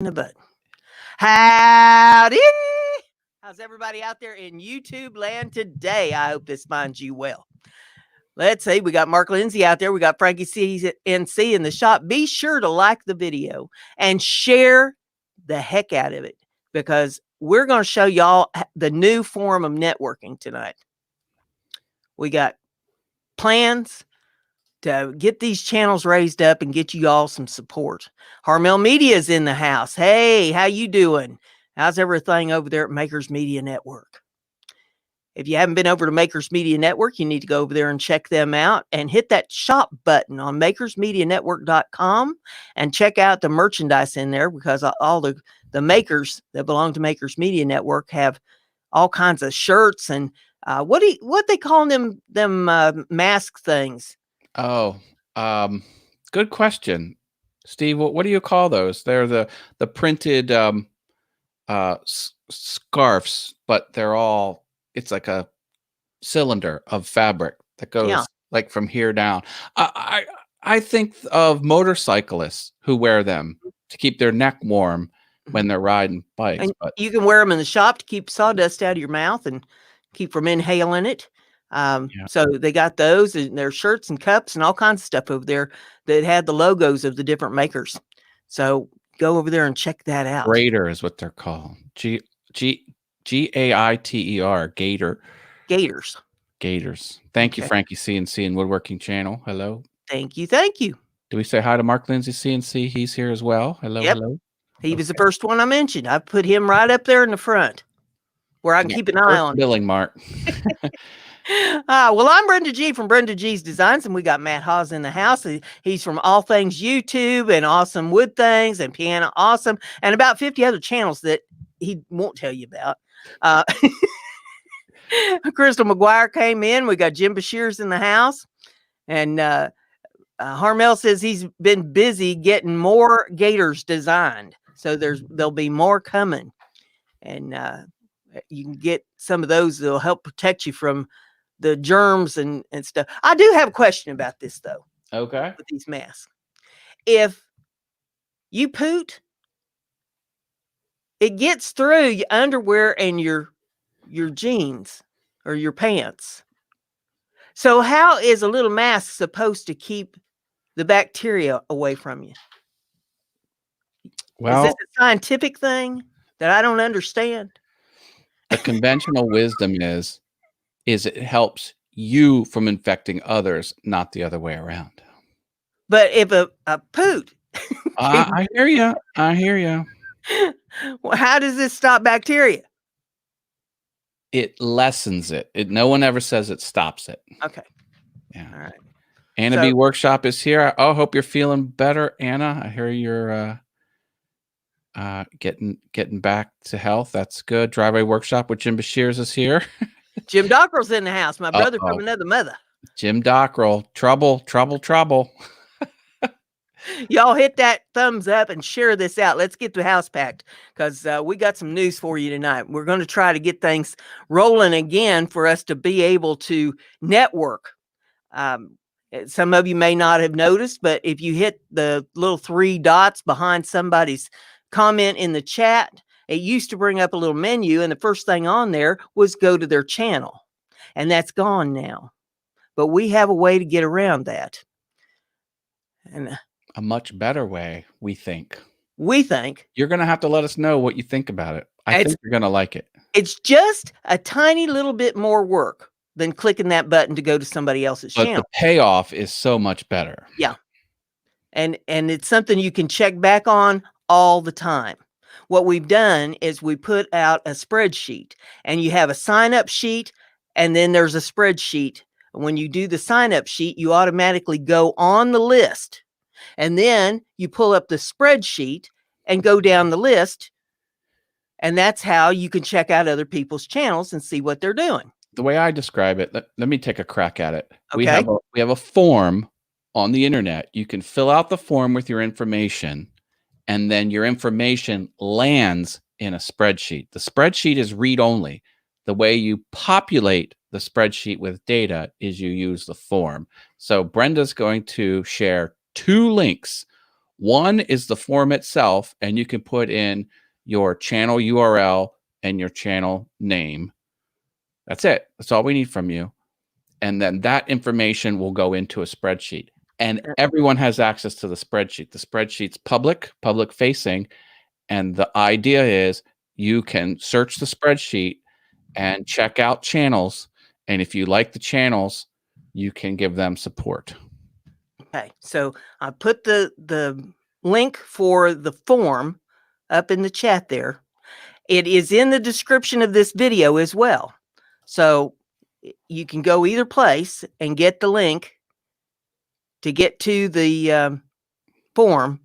The button. Howdy! How's everybody out there in YouTube land today? I hope this finds you well. Let's see. We got Mark Lindsay out there. We got Frankie CNC in the shop. Be sure to like the video and share the heck out of it because we're going to show y'all the new form of networking tonight. We got plans to get these channels raised up and get you all some support. Harmel Media's in the house. Hey, how you doing? How's everything over there at Makers Media Network? If you haven't been over to Makers Media Network, you need to go over there and check them out and hit that shop button on makersmedianetwork.com and check out the merchandise in there because all the makers that belong to Makers Media Network have all kinds of shirts and what they call them mask things. Oh, good question, Steve. What do you call those? They're the printed scarves, but it's like a cylinder of fabric that goes like from here down. I think of motorcyclists who wear them to keep their neck warm when they're riding bikes. But you can wear them in the shop to keep sawdust out of your mouth and keep from inhaling it. So they got those and their shirts and cups and all kinds of stuff over there that had the logos of the different makers. So go over there and check that out. Gator is what they're called. Gaiter. Gator. Gators. Thank you, Frankie CNC and Woodworking Channel. Hello. Thank you. Do we say hi to Mark Lindsay CNC? He's here as well. Hello. Hello. He was the first one I mentioned. I put him right up there in the front where I can keep an eye on. Billing Mark. Well, I'm Brenda G from Brenda G's Designs, and we got Matt Haas in the house. He's from All Things YouTube and Awesome Wood Things and Piano Awesome and about 50 other channels that he won't tell you about. Crystal McGuire came in. We got Jim Bashir's in the house. And Harmel says he's been busy getting more gators designed. So there'll be more coming. And you can get some of those that'll help protect you from the germs and stuff. I do have a question about this, though. Okay. With these masks. If you poot, it gets through your underwear and your jeans or your pants. So how is a little mask supposed to keep the bacteria away from you? Well, is this a scientific thing that I don't understand? The conventional wisdom is it helps you from infecting others, not the other way around. But if a poot, I hear you. Well, how does this stop bacteria? It lessens it. No one ever says it stops it. Okay. Yeah. All right. Anna B Workshop is here. I hope you're feeling better, Anna. I hear you're getting back to health. That's good. Driveway Workshop with Jim Bashir's is here. Jim Dockrell's in the house. My brother from another mother. Jim Dockrell. Trouble. Y'all hit that thumbs up and share this out. Let's get the house packed because we got some news for you tonight. We're going to try to get things rolling again for us to be able to network. Some of you may not have noticed, but if you hit the little 3 dots behind somebody's comment in the chat, it used to bring up a little menu, and the first thing on there was go to their channel, and that's gone now. But we have a way to get around that, and a much better way. We think you're going to have to let us know what you think about it. I think you're going to like it. It's just a tiny little bit more work than clicking that button to go to somebody else's channel. The payoff is so much better. Yeah. And it's something you can check back on all the time. What we've done is we put out a spreadsheet, and you have a sign-up sheet, and then there's a spreadsheet. When you do the sign-up sheet, you automatically go on the list, and then you pull up the spreadsheet and go down the list, and that's how you can check out other people's channels and see what they're doing. The way I describe it, let me take a crack at it. Okay. We have a form on the internet. You can fill out the form with your information, and then your information lands in a spreadsheet. The spreadsheet is read-only. The way you populate the spreadsheet with data is you use the form. So Brenda's going to share 2 links. One is the form itself, and you can put in your channel URL and your channel name. That's it. That's all we need from you. And then that information will go into a spreadsheet. And everyone has access to the spreadsheet. The spreadsheet's public facing. And the idea is you can search the spreadsheet and check out channels. And if you like the channels, you can give them support. Okay, so I put the link for the form up in the chat there. It is in the description of this video as well. So you can go either place and get the link to get to the form.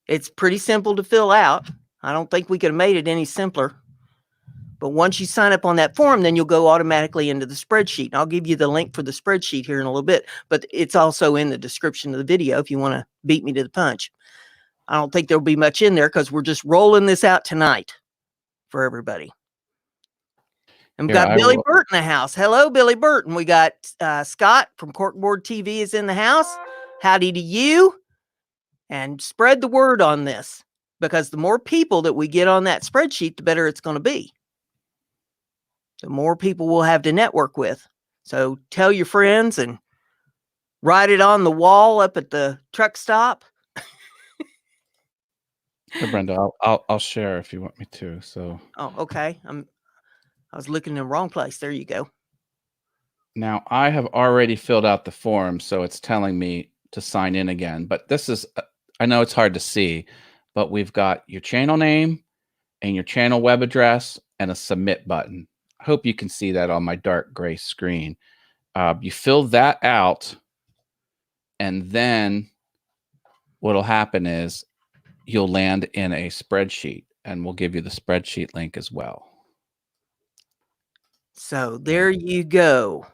It's pretty simple to fill out. I don't think we could have made it any simpler. But once you sign up on that form, then you'll go automatically into the spreadsheet. And I'll give you the link for the spreadsheet here in a little bit, but it's also in the description of the video if you want to beat me to the punch. I don't think there'll be much in there because we're just rolling this out tonight for everybody. And we've got Billy Burt in the house. Hello, Billy Burt. And we got Scott from Corkboard TV is in the house. Howdy to you. And spread the word on this, because the more people that we get on that spreadsheet, the better it's going to be. The more people we'll have to network with. So tell your friends and write it on the wall up at the truck stop. Hey, Brenda, I'll share if you want me to. So. Oh, okay. I was looking in the wrong place. There you go. Now I have already filled out the form, so it's telling me to sign in again. But this is, I know it's hard to see, but we've got your channel name and your channel web address and a submit button. I hope you can see that on my dark gray screen. You fill that out, and then what'll happen is you'll land in a spreadsheet, and we'll give you the spreadsheet link as well. So there you go.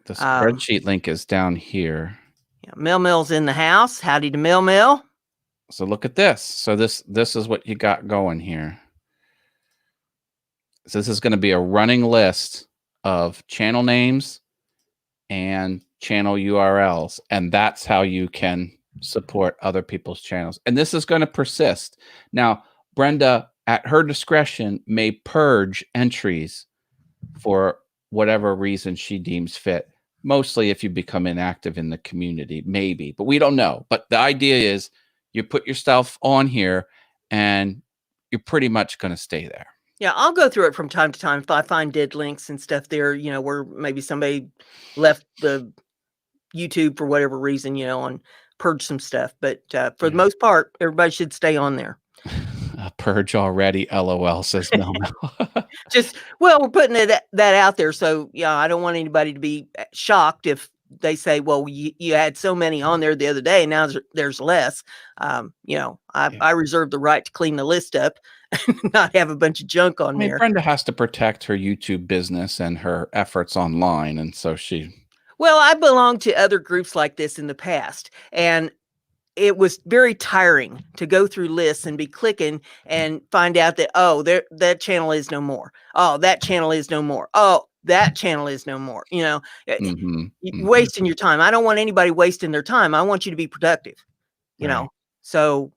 The spreadsheet link is down here. Yeah, Mill's in the house. Howdy to Mill. So look at this. So this is what you got going here. So this is going to be a running list of channel names and channel URLs, and that's how you can support other people's channels. And this is going to persist. Now, Brenda, at her discretion, may purge entries for whatever reason she deems fit. Mostly if you become inactive in the community, maybe, but we don't know. But the idea is you put yourself on here and you're pretty much going to stay there. Yeah, I'll go through it from time to time if I find dead links and stuff there, you know, where maybe somebody left the YouTube for whatever reason, you know, and purge some stuff. But for the most part, everybody should stay on there. Purge already, LOL, says Mel. Just, well, we're putting that out there. So, yeah, I don't want anybody to be shocked if they say, well, you had so many on there the other day, and now there's less. You know, I reserve the right to clean the list up and not have a bunch of junk on there. Brenda has to protect her YouTube business and her efforts online. And so well, I belonged to other groups like this in the past, and it was very tiring to go through lists and be clicking and find out that, oh, that channel is no more. Oh, that channel is no more. Oh, that channel is no more. You know, wasting your time. I don't want anybody wasting their time. I want you to be productive, you know, so.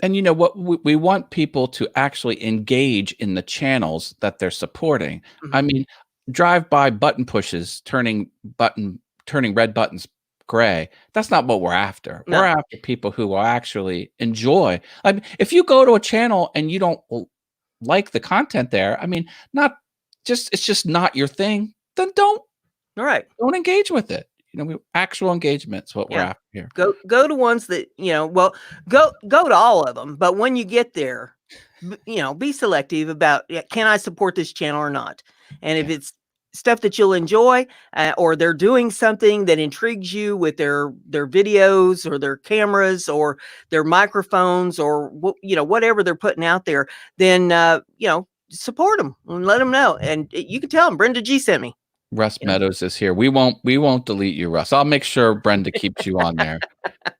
And you know what, we want people to actually engage in the channels that they're supporting. I mean, drive-by button pushes, turning red buttons gray. That's not what we're after. No. We're after people who will actually enjoy. I mean, if you go to a channel and you don't like the content there, I mean, it's just not your thing, then don't engage with it. You know, actual engagement's what we're after here. Go to ones that, you know, well, go to all of them. But when you get there, you know, be selective about, can I support this channel or not? And if it's stuff that you'll enjoy, or they're doing something that intrigues you with their videos or their cameras or their microphones or, you know, whatever they're putting out there, then, you know, support them and let them know. And you can tell them Brenda G sent me. Russ Meadows is here. We won't delete you, Russ. I'll make sure Brenda keeps you on there.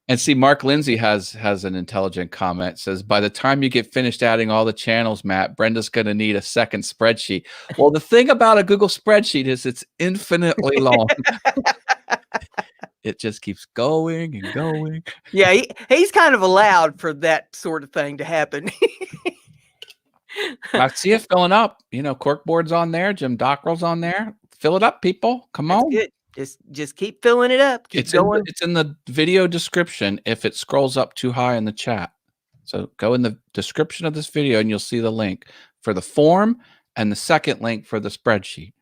And see, Mark Lindsay has an intelligent comment. Says, by the time you get finished adding all the channels, Matt, Brenda's going to need a second spreadsheet. Well, the thing about a Google spreadsheet is it's infinitely long. it just keeps going and going. Yeah, he's kind of allowed for that sort of thing to happen. I see it filling up. Corkboard's on there. Jim Dockrell's on there. Fill it up, people. Come That's on. good. Just keep filling it up. Keep going. It's in the video description if it scrolls up too high in the chat. So go in the description of this video and you'll see the link for the form and the second link for the spreadsheet.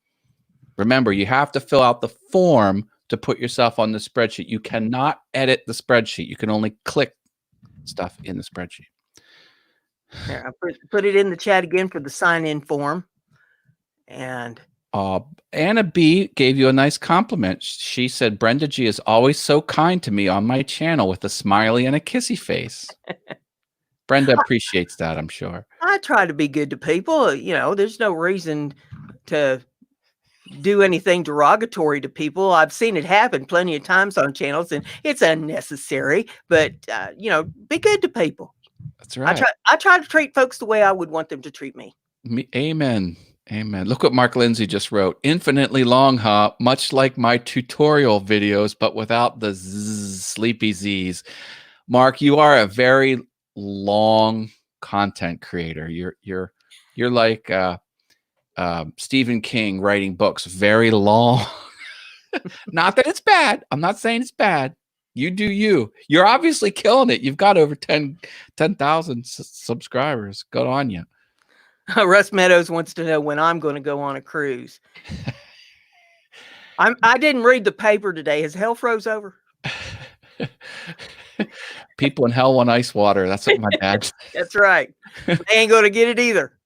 Remember, you have to fill out the form to put yourself on the spreadsheet. You cannot edit the spreadsheet. You can only click stuff in the spreadsheet. There, I put it in the chat again for the sign-in form. And Anna B gave you a nice compliment. She said, Brenda G is always so kind to me on my channel with a smiley and a kissy face. Brenda appreciates that, I'm sure. I try to be good to people. There's no reason to do anything derogatory to people. I've seen it happen plenty of times on channels, and it's unnecessary. But be good to people. That's right. I try to treat folks the way I would want them to treat me. Amen. Amen. Look what Mark Lindsay just wrote. Infinitely long, huh? Much like my tutorial videos, but without the sleepy Z's. Mark, you are a very long content creator. You're like Stephen King writing books, very long. Not that it's bad. I'm not saying it's bad. You do you. You're obviously killing it. You've got over 10,000 subscribers. Good on you. Russ Meadows wants to know when I'm going to go on a cruise. I didn't read the paper today. Has hell froze over? People in hell want ice water. That's what my dad said. That's right. They ain't going to get it either.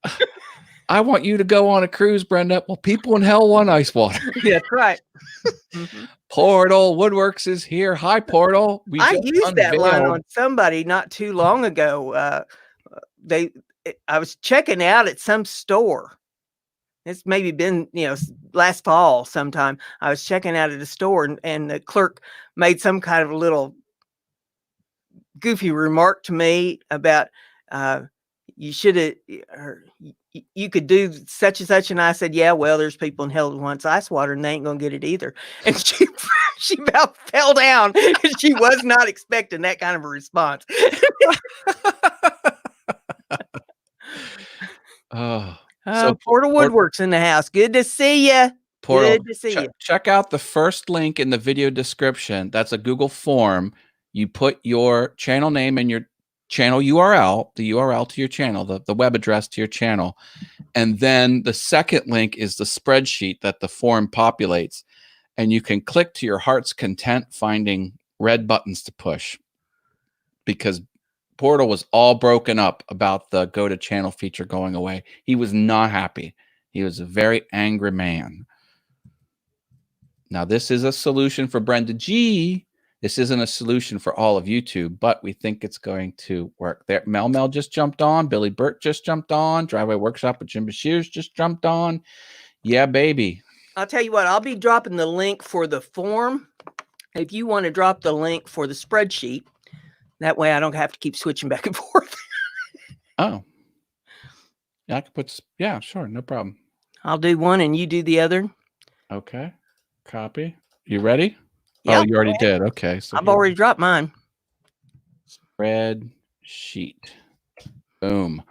I want you to go on a cruise, Brenda. Well, people in hell want ice water. That's right. Portal Woodworks is here. Hi, Portal. I used that line on somebody not too long ago. I was checking out at some store. It's maybe been, last fall sometime. I was checking out at a store and the clerk made some kind of a little goofy remark to me about you should have, you could do such and such. And I said, yeah, well, there's people in hell who wants ice water and they ain't going to get it either. And she about fell down and she was not expecting that kind of a response. So Portal Woodworks in the house. Good to see you. Portal, good to see you. Check out the first link in the video description. That's a Google form. You put your channel name and your channel URL, the URL to your channel, the web address to your channel. And then the second link is the spreadsheet that the form populates. And you can click to your heart's content finding red buttons to push. Because Portal was all broken up about the go to channel feature going away. He was not happy. He was a very angry man. Now, this is a solution for Brenda G. This isn't a solution for all of YouTube, but we think it's going to work. There, Mel just jumped on. Billy Burt just jumped on. Driveway Workshop with Jim Bashirs just jumped on. Yeah, baby. I'll tell you what, I'll be dropping the link for the form. If you want to drop the link for the spreadsheet, that way I don't have to keep switching back and forth. Oh. Yeah, I can put, yeah, sure, no problem. I'll do one and you do the other. Okay. Copy. You ready? Yep. Oh, you already did. Okay. So I've already dropped mine. Spreadsheet. Boom.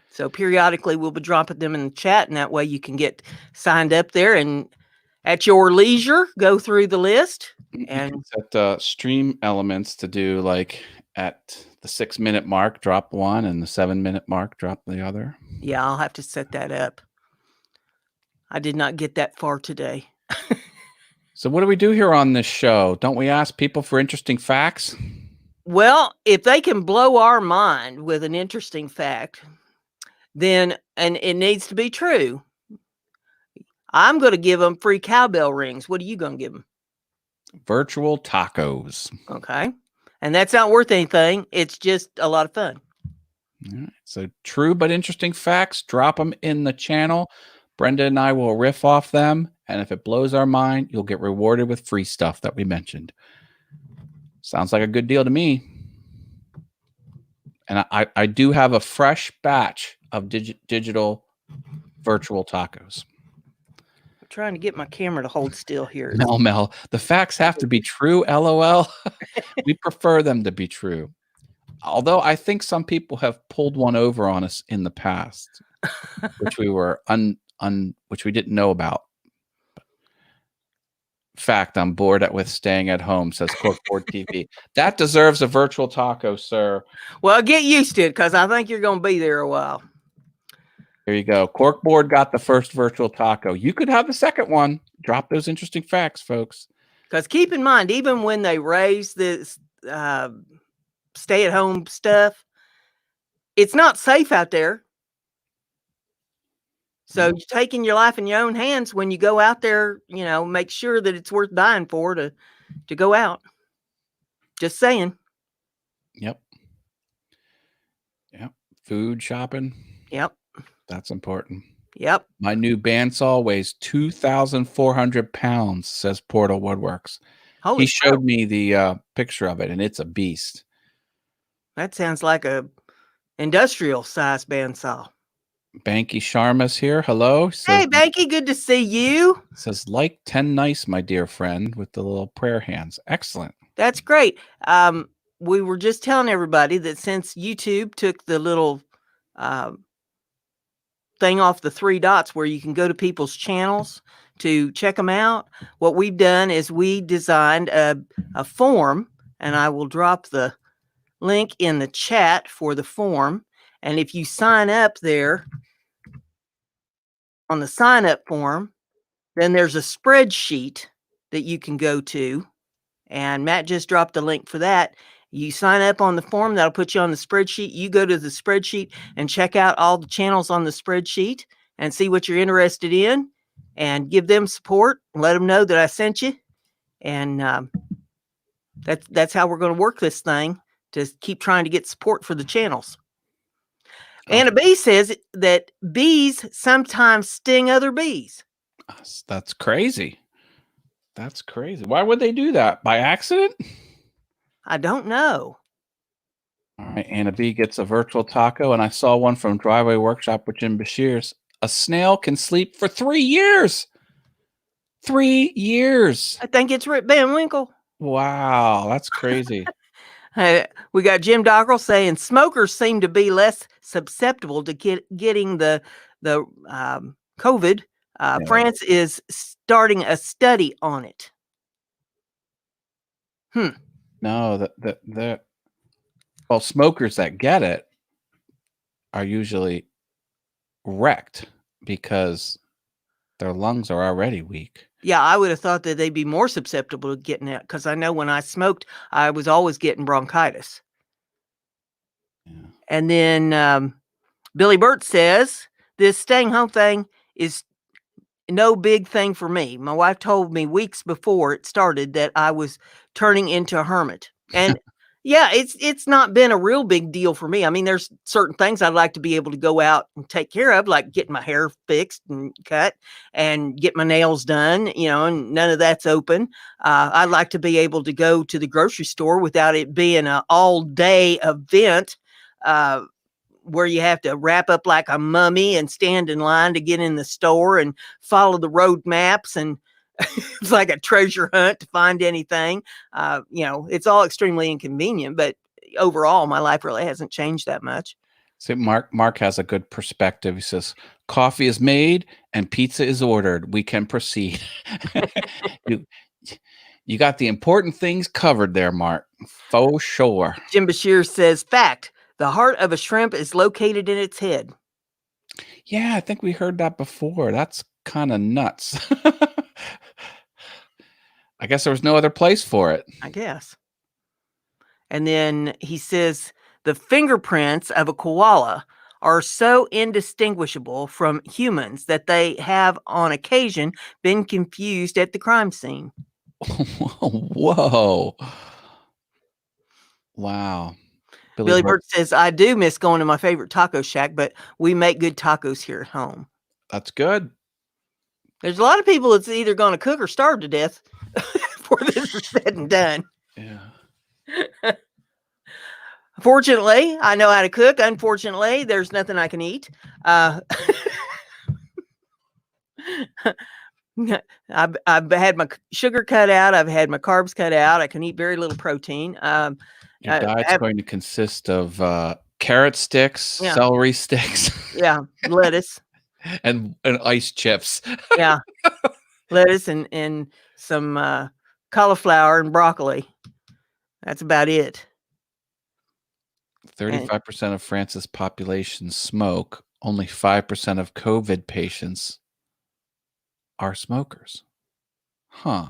So periodically we'll be dropping them in the chat, and that way you can get signed up there and at your leisure go through the list. And set stream elements to do like at the 6-minute mark, drop one, and the 7-minute mark, drop the other. Yeah, I'll have to set that up. I did not get that far today. So what do we do here on this show? Don't we ask people for interesting facts? Well, if they can blow our mind with an interesting fact, then, and it needs to be true, I'm going to give them free cowbell rings. What are you going to give them? Virtual tacos. Okay. And that's not worth anything. It's just a lot of fun. All right. So true but interesting facts, drop them in the channel. Brenda and I will riff off them. And if it blows our mind, you'll get rewarded with free stuff that we mentioned. Sounds like a good deal to me. And I do have a fresh batch of digital virtual tacos. trying to get my camera to hold still here. Mel, the facts have to be true, LOL. We prefer them to be true. Although I think some people have pulled one over on us in the past, which we were which we didn't know about. Fact, I'm bored with staying at home, says Corkboard TV. That deserves a virtual taco, sir. Well, get used to it, because I think you're going to be there a while. There you go. Corkboard got the first virtual taco. You could have the second one. Drop those interesting facts, folks. Because keep in mind, even when they raise this stay-at-home stuff, it's not safe out there. So you're taking your life in your own hands when you go out there. Make sure that it's worth dying for to go out. Just saying. Yep. Food shopping. Yep. That's important. Yep. My new bandsaw weighs 2,400 pounds, says Portal Woodworks. He showed me the picture of it, and it's a beast. That sounds like a industrial size bandsaw. Banky Sharma's here. Hello. Hey, Banky, good to see you. Says, like 10 nice, my dear friend, with the little prayer hands. Excellent. That's great. We were just telling everybody that since YouTube took the little thing off the 3 dots where you can go to people's channels to check them out, what we've done is we designed a form, and I will drop the link in the chat for the form. And if you sign up there on the sign up form, then there's a spreadsheet that you can go to. And Matt just dropped a link for that. You sign up on the form, that'll put you on the spreadsheet. You go to the spreadsheet and check out all the channels on the spreadsheet and see what you're interested in and give them support. Let them know that I sent you. And that's how we're going to work this thing, to keep trying to get support for the channels. Anna B says that bees sometimes sting other bees. That's crazy. That's crazy. Why would they do that? By accident? I don't know. All right. Anna B gets a virtual taco, and I saw one from Driveway Workshop with Jim Bashir's. A snail can sleep for 3 years. 3 years. I think it's Rip Van Winkle. Wow. That's crazy. We got Jim Dockrell saying smokers seem to be less susceptible to getting the COVID. France is starting a study on it. No, well, smokers that get it are usually wrecked because their lungs are already weak. Yeah, I would have thought that they'd be more susceptible to getting it, because I know when I smoked, I was always getting bronchitis. Yeah. And then Billy Burt says, this staying home thing is no big thing for me. My wife told me weeks before it started that I was turning into a hermit. And yeah, it's not been a real big deal for me. I mean, there's certain things I'd like to be able to go out and take care of, like getting my hair fixed and cut and get my nails done, and none of that's open. I'd like to be able to go to the grocery store without it being an all-day event where you have to wrap up like a mummy and stand in line to get in the store and follow the road maps, and it's like a treasure hunt to find anything. It's all extremely inconvenient, but overall my life really hasn't changed that much. See, Mark has a good perspective. He says, coffee is made and pizza is ordered. We can proceed. You got the important things covered there, Mark. For sure. Jim Bashir says, fact, the heart of a shrimp is located in its head. Yeah, I think we heard that before. That's kind of nuts. I guess there was no other place for it. I guess. And then he says the fingerprints of a koala are so indistinguishable from humans that they have on occasion been confused at the crime scene. Whoa. Wow. Billy Burt says, I do miss going to my favorite taco shack, but we make good tacos here at home. That's good. There's a lot of people that's either going to cook or starve to death before this is said and done. Yeah. Fortunately, I know how to cook. Unfortunately, there's nothing I can eat. I've had my sugar cut out. I've had my carbs cut out. I can eat very little protein. Your diet's going to consist of carrot sticks, celery sticks, lettuce, and ice chips. Lettuce and some cauliflower and broccoli. That's about it. 35% of France's population smoke. Only 5% of COVID patients are smokers. Huh.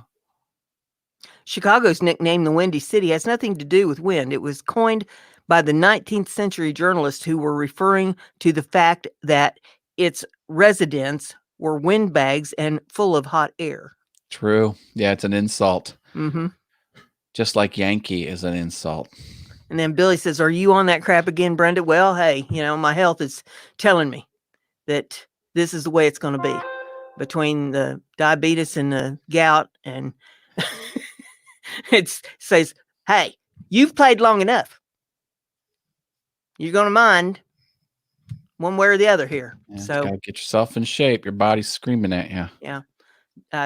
Chicago's nickname the Windy City has nothing to do with wind. It was coined by the 19th century journalists who were referring to the fact that its residents were windbags and full of hot air. True. Yeah, it's an insult. Mm-hmm. Just like Yankee is an insult. And then Billy says, "Are you on that crap again, Brenda?" Well, hey, my health is telling me that this is the way it's going to be. Between the diabetes and the gout, and it says, "Hey, you've played long enough. You're going to mind one way or the other here." Yeah, so gotta get yourself in shape. Your body's screaming at you. Yeah.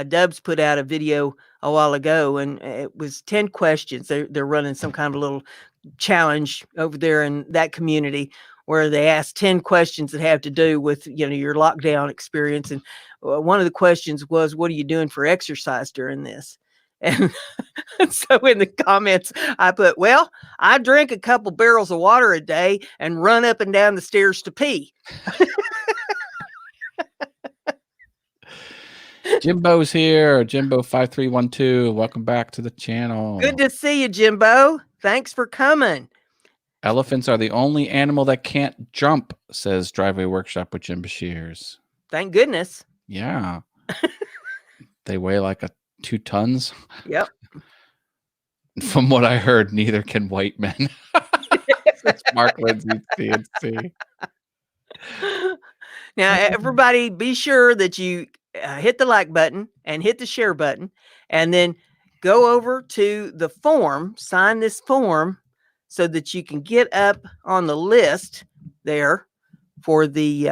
Dubs put out a video a while ago, and it was 10 questions. They're running some kind of a little challenge over there in that community where they ask 10 questions that have to do with your lockdown experience. And one of the questions was, what are you doing for exercise during this? And so in the comments I put, well, I drink a couple barrels of water a day and run up and down the stairs to pee. Jimbo's here. Jimbo5312. Welcome back to the channel. Good to see you, Jimbo. Thanks for coming. Elephants are the only animal that can't jump, says Driveway Workshop with Jim Bashirs. Thank goodness. Yeah. They weigh like 2 tons. Yep. From what I heard, neither can white men. That's Mark Lindsay, CNC. Now, everybody, be sure that you hit the like button and hit the share button, and then go over to the form, sign this form so that you can get up on the list there for the,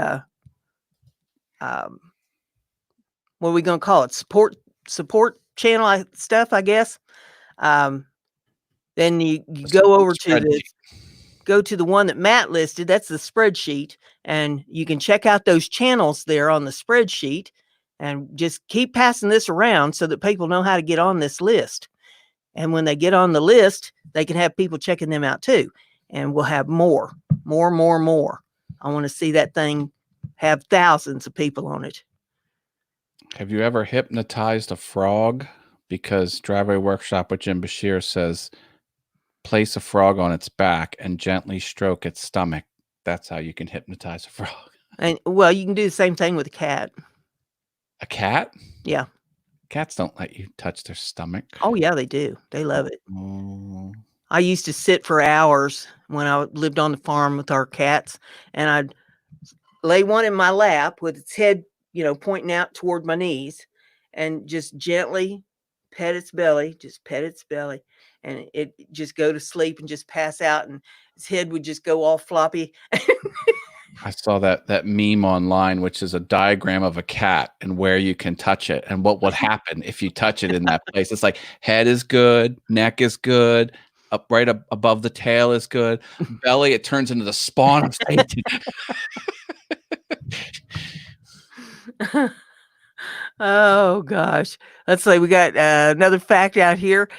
what are we going to call it? Support channel stuff, I guess. Then you go over to the one that Matt listed. That's the spreadsheet. And you can check out those channels there on the spreadsheet and just keep passing this around so that people know how to get on this list. And when they get on the list, they can have people checking them out too. And we'll have more. I want to see that thing have thousands of people on it. Have you ever hypnotized a frog? Because Driveway Workshop with Jim Bashir says, place a frog on its back and gently stroke its stomach. That's how you can hypnotize a frog. And well, you can do the same thing with a cat. A cat? Yeah. Cats don't let you touch their stomach. Oh, yeah, they do. They love it. Oh. I used to sit for hours when I lived on the farm with our cats, and I'd lay one in my lap with its head, pointing out toward my knees, and just gently pet its belly, and it just go to sleep and just pass out, and its head would just go all floppy. I saw that meme online, which is a diagram of a cat and where you can touch it and what would happen if you touch it in that place. It's like head is good, neck is good, right up above the tail is good, belly, it turns into the spawn of Satan. Oh gosh, let's see. We got another fact out here.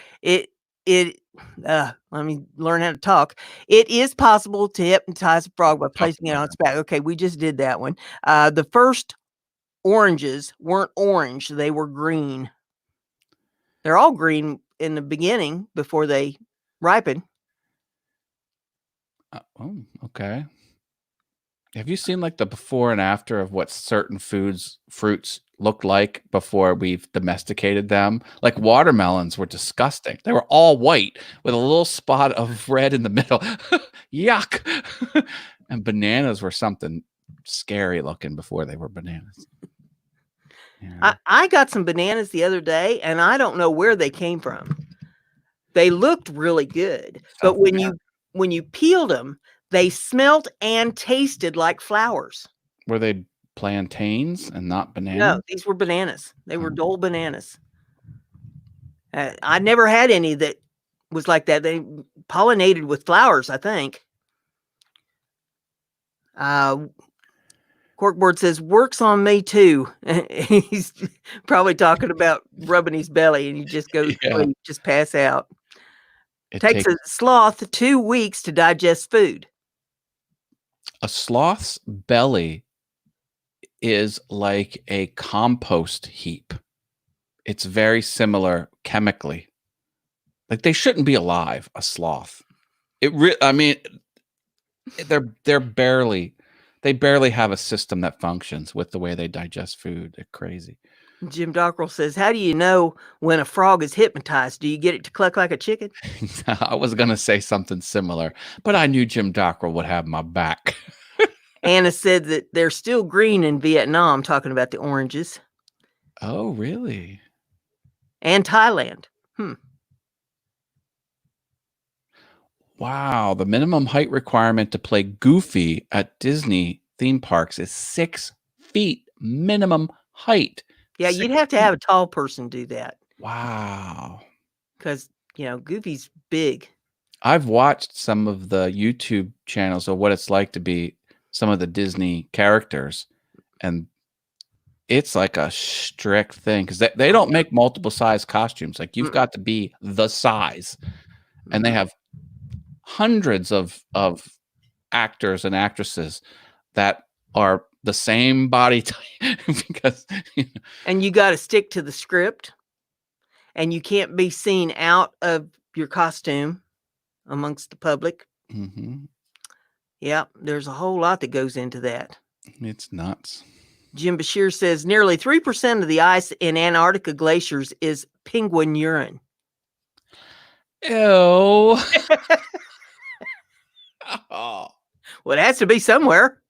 Let me learn how to talk. It is possible to hypnotize a frog by placing it on its back. Okay, we just did that one. The first oranges weren't orange; they were green. They're all green in the beginning before they ripen. Oh, okay. Have you seen like the before and after of what certain fruits looked like before we've domesticated them? Like watermelons were disgusting. They were all white with a little spot of red in the middle. Yuck. And bananas were something scary looking before they were bananas. Yeah. I got some bananas the other day, and I don't know where they came from. They looked really good, but when you peeled them, they smelt and tasted like flowers. Were they plantains and not No, bananas? these were bananas. They were Oh. Dole bananas. I never had any that was like that. They pollinated with flowers, I think. Corkboard says, works on me too. He's probably talking about rubbing his belly and you just go to sleep, just pass out. It Takes a sloth 2 weeks to digest food. A sloth's belly is like a compost heap. It's very similar chemically. Like they shouldn't be alive, a sloth. I mean, they barely have a system that functions with the way they digest food. They're crazy. Jim Dockrell says, how do you know when a frog is hypnotized? Do you get it to cluck like a chicken? I was going to say something similar, but I knew Jim Dockrell would have my back. Anna said that they're still green in Vietnam, talking about the oranges. Oh, really? And Thailand. Wow. The minimum height requirement to play Goofy at Disney theme parks is 6 feet minimum height. Yeah, you'd have to have a tall person do that. Wow. Because, Goofy's big. I've watched some of the YouTube channels of what it's like to be some of the Disney characters, and it's like a strict thing because they don't make multiple size costumes. Like you've got to be the size, and they have hundreds of actors and actresses that are the same body type because and you got to stick to the script, and you can't be seen out of your costume amongst the public. Yeah, there's a whole lot that goes into that. It's nuts. Jim Bashir says nearly 3% of the ice in Antarctica glaciers is penguin urine. Ew. Oh. Well, it has to be somewhere.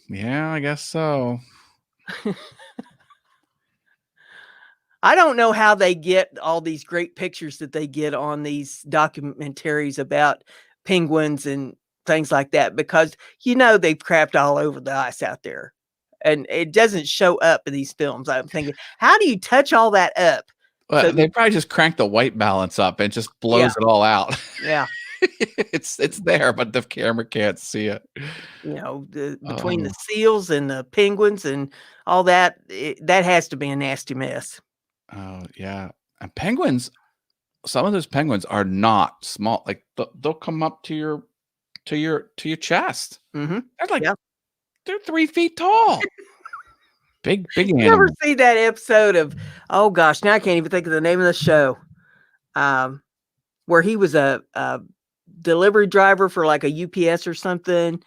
Yeah, I guess so. I don't know how they get all these great pictures that they get on these documentaries about penguins and things like that, because they've crapped all over the ice out there and it doesn't show up in these films. I'm thinking, how do you touch all that up? Well, so they probably just crank the white balance up and just blows it all out. Yeah. It's there, but the camera can't see it. Between the seals and the penguins and all that, that has to be a nasty mess. Oh yeah, and penguins. Some of those penguins are not small. Like they'll come up to your chest. Mm-hmm. They're like they're 3 feet tall. big animal. You ever see that episode of? Oh gosh, now I can't even think of the name of the show. Where he was a delivery driver for like a UPS or something,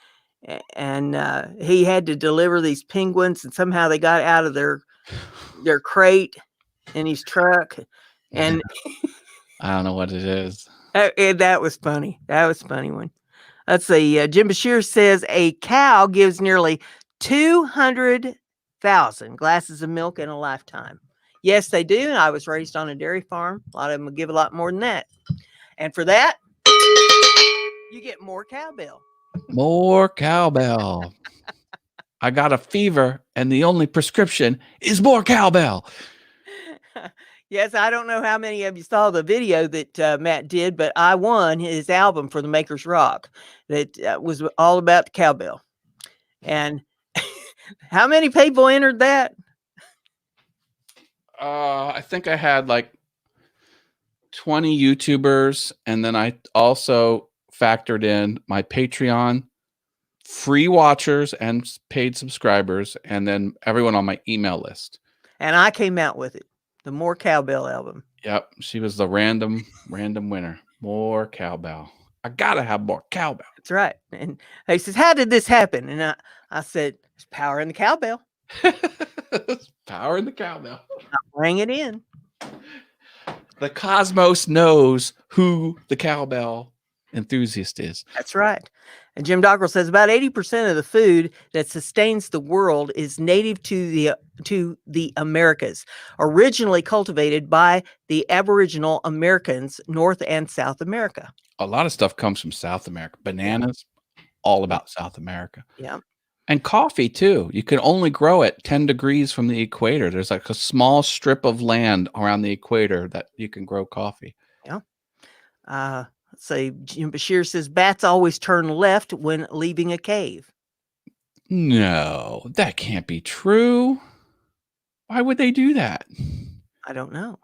and he had to deliver these penguins, and somehow they got out of their crate in his truck, and I don't know what it is. That was funny. That was a funny one. Let's see. Jim Bashir says a cow gives nearly 200,000 glasses of milk in a lifetime. Yes, they do. And I was raised on a dairy farm. A lot of them will give a lot more than that. And for that, you get more cowbell. More cowbell. I got a fever, and the only prescription is more cowbell. Yes, I don't know how many of you saw the video that Matt did, but I won his album for the Maker's Rock that was all about the cowbell. And how many people entered that? I think I had like 20 YouTubers, and then I also factored in my Patreon free watchers and paid subscribers, and then everyone on my email list. And I came out with it. The More Cowbell album. Yep. She was the random winner. More cowbell. I gotta have more cowbell. That's right. And he says, how did this happen? And I said, there's power in the cowbell. Power in the cowbell. I'll bring it in. The cosmos knows who the cowbell enthusiast is. That's right. And Jim Dockrell says about 80% of the food that sustains the world is native to the Americas, originally cultivated by the Aboriginal Americans, North and South America. A lot of stuff comes from South America. Bananas, all about South America. Yeah. And coffee too. You can only grow it 10 degrees from the equator. There's like a small strip of land around the equator that you can grow coffee. Yeah. Let's say Jim Bashir says bats always turn left when leaving a cave. No, that can't be true. Why would they do that? I don't know.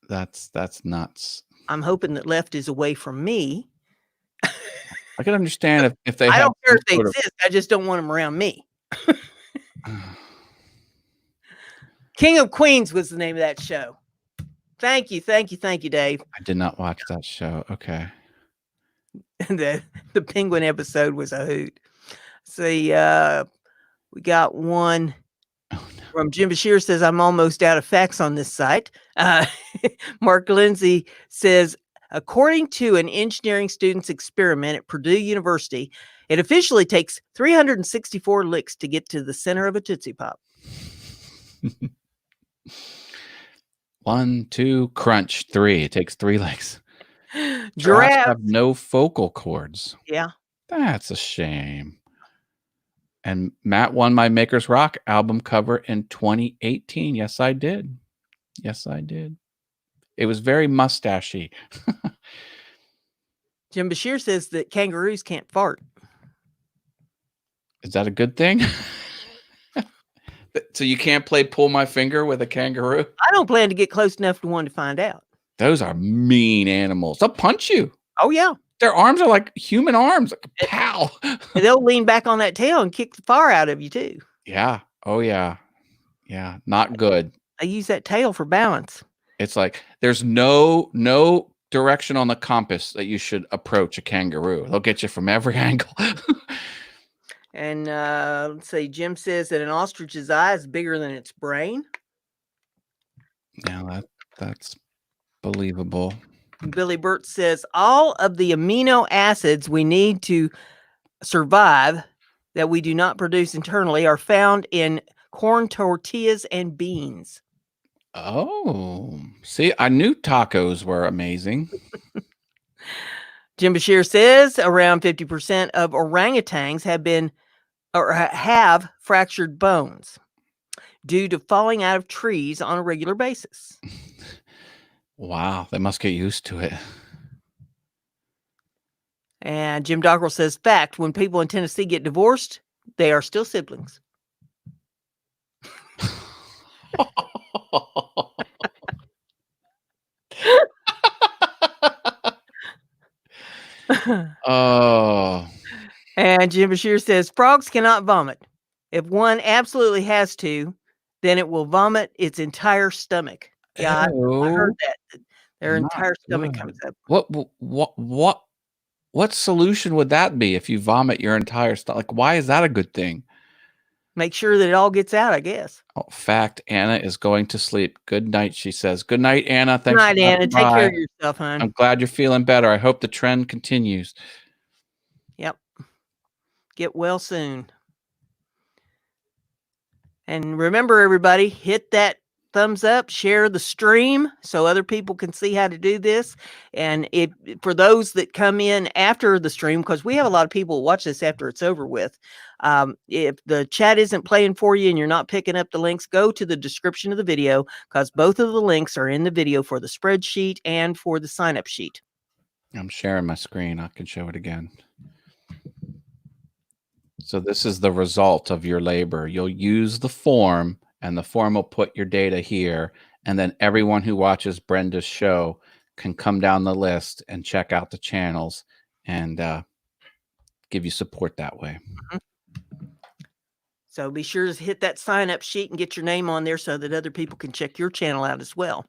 That's nuts. I'm hoping that left is away from me. I can understand if they I have don't care some if they sort exist. I just don't want them around me. of King of Queens was the name of that show. Thank you, Dave. I did not watch that show. Okay. the penguin episode was a hoot. See, we got one from Jim Bashir says, I'm almost out of facts on this site. Mark Lindsay says, according to an engineering student's experiment at Purdue University, it officially takes 364 licks to get to the center of a Tootsie Pop. 1, 2, crunch, 3. It takes 3 licks. Giraffes Giraffe. have no vocal cords. Yeah. That's a shame. And Matt won my Maker's Rock album cover in 2018. Yes, I did. Yes, I did. It was very mustachy. Jim Bashir says that kangaroos can't fart. Is that a good thing? So you can't play pull my finger with a kangaroo? I don't plan to get close enough to one to find out. Those are mean animals. They'll punch you. Oh, yeah. Their arms are like human arms. Like, pow. And they'll lean back on that tail and kick the fire out of you, too. Yeah. Oh, yeah. Yeah. Not good. They use that tail for balance. It's like there's no direction on the compass that you should approach a kangaroo. They'll get you from every angle. And let's see, Jim says that an ostrich's eye is bigger than its brain. Yeah, that's believable. Billy Burt says all of the amino acids we need to survive that we do not produce internally are found in corn tortillas and beans. Oh, see, I knew tacos were amazing. Jim Bashir says around 50% of orangutans have fractured bones due to falling out of trees on a regular basis. Wow, they must get used to it. And Jim Dockrell says, fact, when people in Tennessee get divorced, they are still siblings. Oh. And Jim Bashir says, frogs cannot vomit. If one absolutely has to, then it will vomit its entire stomach. Yeah, I heard that. Their entire stomach comes up. What solution would that be if you vomit your entire stomach? Like, why is that a good thing? Make sure that it all gets out, I guess. Oh, fact, Anna is going to sleep. Good night, she says. Good night, Anna. Thanks. Good night, Anna. Take care of yourself, hon. I'm glad you're feeling better. I hope the trend continues. Yep. Get well soon. And remember, everybody, hit that thumbs up, share the stream so other people can see how to do this. And for those that come in after the stream, because we have a lot of people watch this after it's over with, if the chat isn't playing for you and you're not picking up the links, go to the description of the video, because both of the links are in the video for the spreadsheet and for the sign-up sheet. I'm sharing my screen. I can show it again. So this is the result of your labor. You'll use the form, and the form will put your data here. And then everyone who watches Brenda's show can come down the list and check out the channels and give you support that way. Mm-hmm. So be sure to hit that sign-up sheet and get your name on there so that other people can check your channel out as well.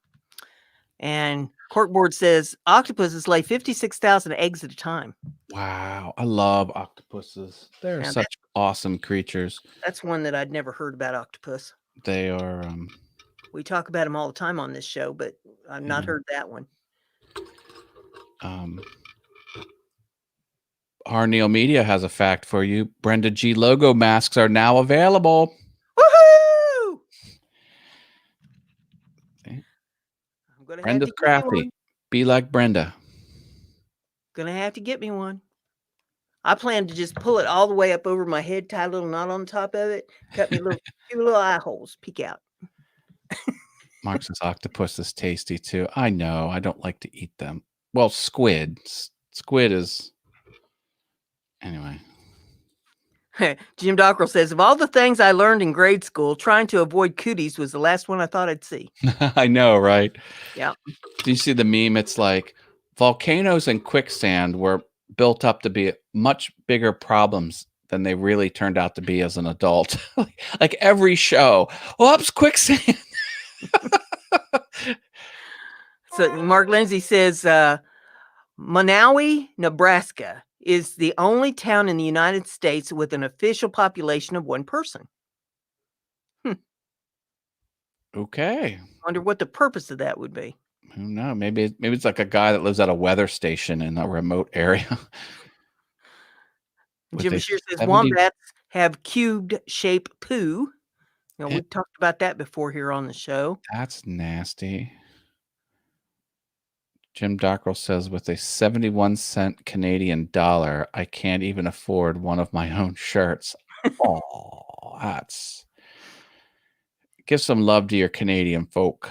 And Corkboard says octopuses lay 56,000 eggs at a time. Wow. I love octopuses. They're such awesome creatures. That's one that I'd never heard about, octopus. They are. We talk about them all the time on this show, but I've not heard that one. Our Neil Media has a fact for you. Brenda G logo masks are now available. Woohoo! Brenda's crafty. Be like Brenda. Gonna have to get me one. I plan to just pull it all the way up over my head, tie a little knot on top of it, cut me few little eye holes, peek out. Mark says octopus is tasty too. I know. I don't like to eat them. Well, squid. Squid is. Anyway. Jim Dockrell says, of all the things I learned in grade school, trying to avoid cooties was the last one I thought I'd see. I know, right? Yeah. Do you see the meme? It's like volcanoes and quicksand were built up to be much bigger problems than they really turned out to be as an adult. Like every show, oops, quicksand. So Mark Lindsay says, Monawi, Nebraska is the only town in the United States with an official population of 1 person. Okay. Wonder what the purpose of that would be. Who knows? Maybe it's like a guy that lives at a weather station in a remote area. Jim Bashir says wombats have cubed shape poo. We've talked about that before here on the show. That's nasty. Jim Dockrell says, with a 71-cent Canadian dollar, I can't even afford one of my own shirts. Oh, that's... Give some love to your Canadian folk.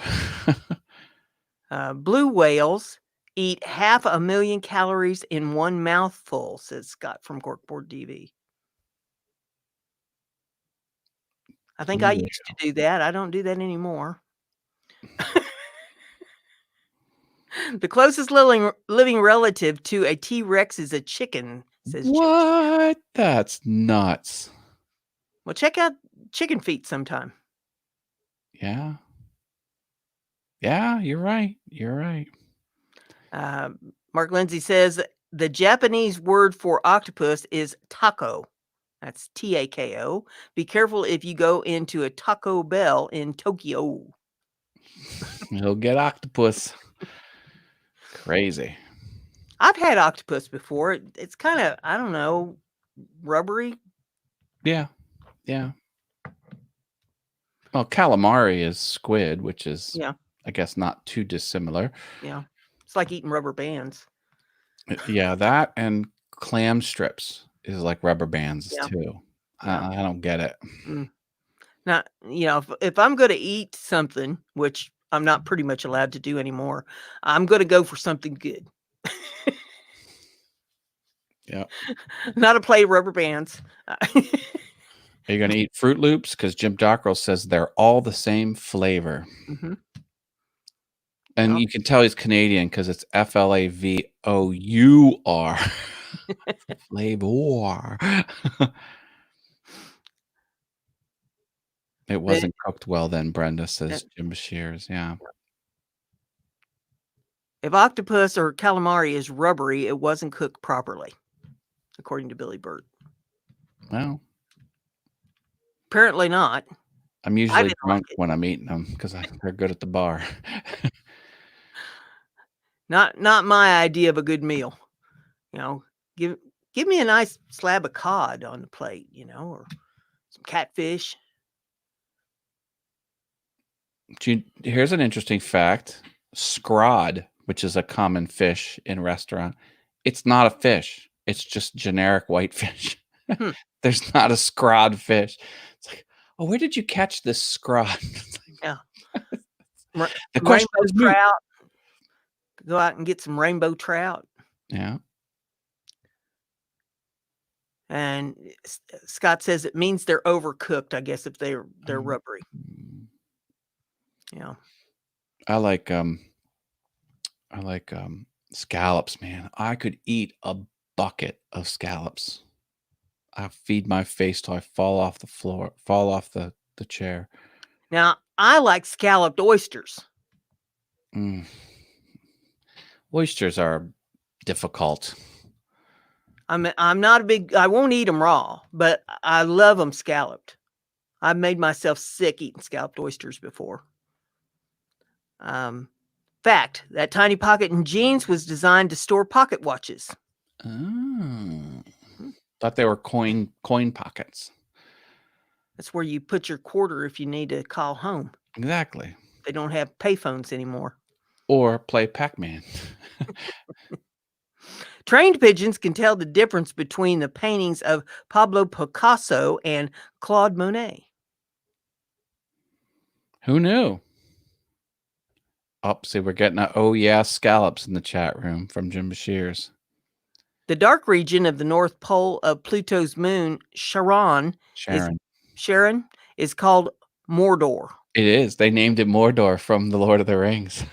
Blue whales eat 500,000 calories in one mouthful, says Scott from Corkboard TV. I think I used to do that. I don't do that anymore. The closest living relative to a T-Rex is a chicken, says what? Jim. That's nuts. Well, check out chicken feet sometime. Yeah. Yeah, you're right. You're right. Mark Lindsay says the Japanese word for octopus is taco. That's T-A-K-O. Be careful if you go into a Taco Bell in Tokyo. You'll get octopus. Crazy. I've had octopus before. It's kind of, I don't know, rubbery. Yeah. Yeah. Well, calamari is squid, which is, I guess, not too dissimilar. Yeah. It's like eating rubber bands. Yeah, that and clam strips is like rubber bands too. I don't get it. Now, if I'm going to eat something, which I'm not pretty much allowed to do anymore, I'm going to go for something good. Yeah. Not a plate of rubber bands. Are you going to eat Fruit Loops? Because Jim Dockrell says they're all the same flavor. Mm-hmm. And you can tell he's Canadian because it's Flavor. Flavor. It wasn't cooked well then, Brenda, says Jim Bashir's. Yeah. If octopus or calamari is rubbery, it wasn't cooked properly, according to Billy Burt. Well, apparently not. I'm usually drunk when I'm eating them because they're good at the bar. Not my idea of a good meal. Give me a nice slab of cod on the plate, or some catfish. Here's an interesting fact. Scrod, which is a common fish in restaurant, it's not a fish. It's just generic white fish. There's not a scrod fish. It's like, oh, where did you catch this scrod? Yeah. The question is trout. Go out and get some rainbow trout. Yeah. And Scott says it means they're overcooked, I guess, if they're rubbery. Yeah. I like scallops, man. I could eat a bucket of scallops. I feed my face till I fall off the floor, fall off the chair. Now, I like scalloped oysters. Oysters are difficult. I'm not a big, I won't eat them raw, but I love them scalloped. I've made myself sick eating scalloped oysters before. Fact, that tiny pocket in jeans was designed to store pocket watches. Oh. Thought they were coin pockets. That's where you put your quarter if you need to call home. Exactly. They don't have payphones anymore. Or play Pac-Man. Trained pigeons can tell the difference between the paintings of Pablo Picasso and Claude Monet. Who knew? Oh, see, we're getting a "oh yeah" scallops in the chat room from Jim Bashirs. The dark region of the north pole of Pluto's moon, Charon, is called Mordor. It is. They named it Mordor from The Lord of the Rings.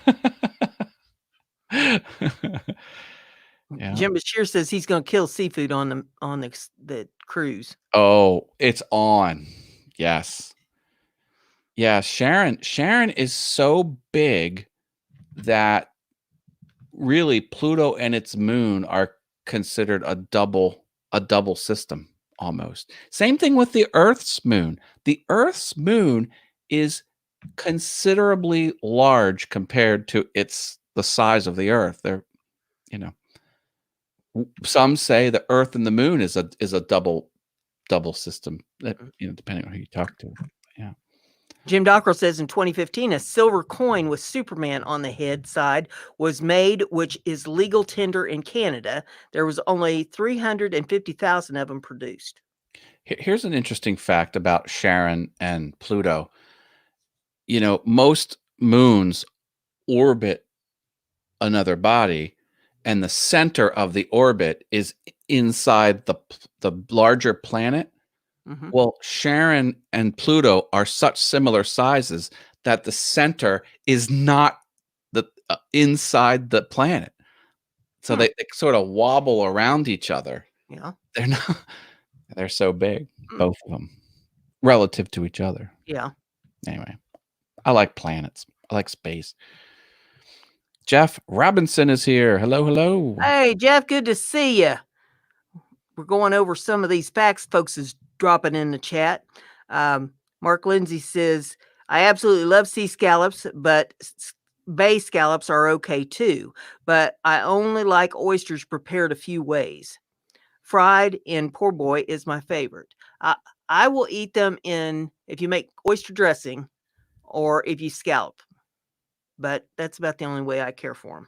Yeah. Jim Bashir says he's going to kill seafood on the cruise. Oh, it's on. Yes. Yeah, Sharon is so big that really Pluto and its moon are considered a double system almost. Same thing with the Earth's moon. The Earth's moon is considerably large compared to the size of the Earth. They're, some say the Earth and the moon is a double system. That, depending on who you talk to. Yeah. Jim Dockrell says in 2015, a silver coin with Superman on the head side was made, which is legal tender in Canada. There was only 350,000 of them produced. Here's an interesting fact about Charon and Pluto. Most moons orbit another body, and the center of the orbit is inside the larger planet. Mm-hmm. Well, Charon and Pluto are such similar sizes that the center is not inside the planet. So they sort of wobble around each other. Yeah. They're so big, both of them, relative to each other. Yeah. Anyway, I like planets. I like space. Jeff Robinson is here. Hello. Hey, Jeff, good to see you. We're going over some of these facts folks is dropping in the chat. Mark Lindsay says, I absolutely love sea scallops, but bay scallops are okay too. But I only like oysters prepared a few ways. Fried in poor boy is my favorite. I will eat them if you make oyster dressing or if you scallop. But that's about the only way I care for them.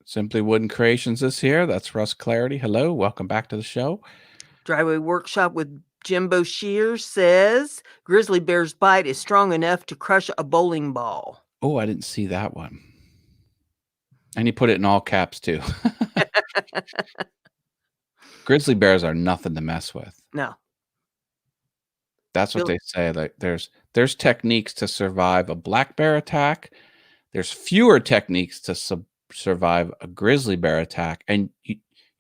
Simply Wooden Creations is here. That's Russ Clarity. Hello. Welcome back to the show. Driveway Workshop with Jimbo Shears says grizzly bear's bite is strong enough to crush a bowling ball. Oh, I didn't see that one. And he put it in all caps too. Grizzly bears are nothing to mess with. No. That's what they say. Like there's techniques to survive a black bear attack. There's fewer techniques to survive a grizzly bear attack. And you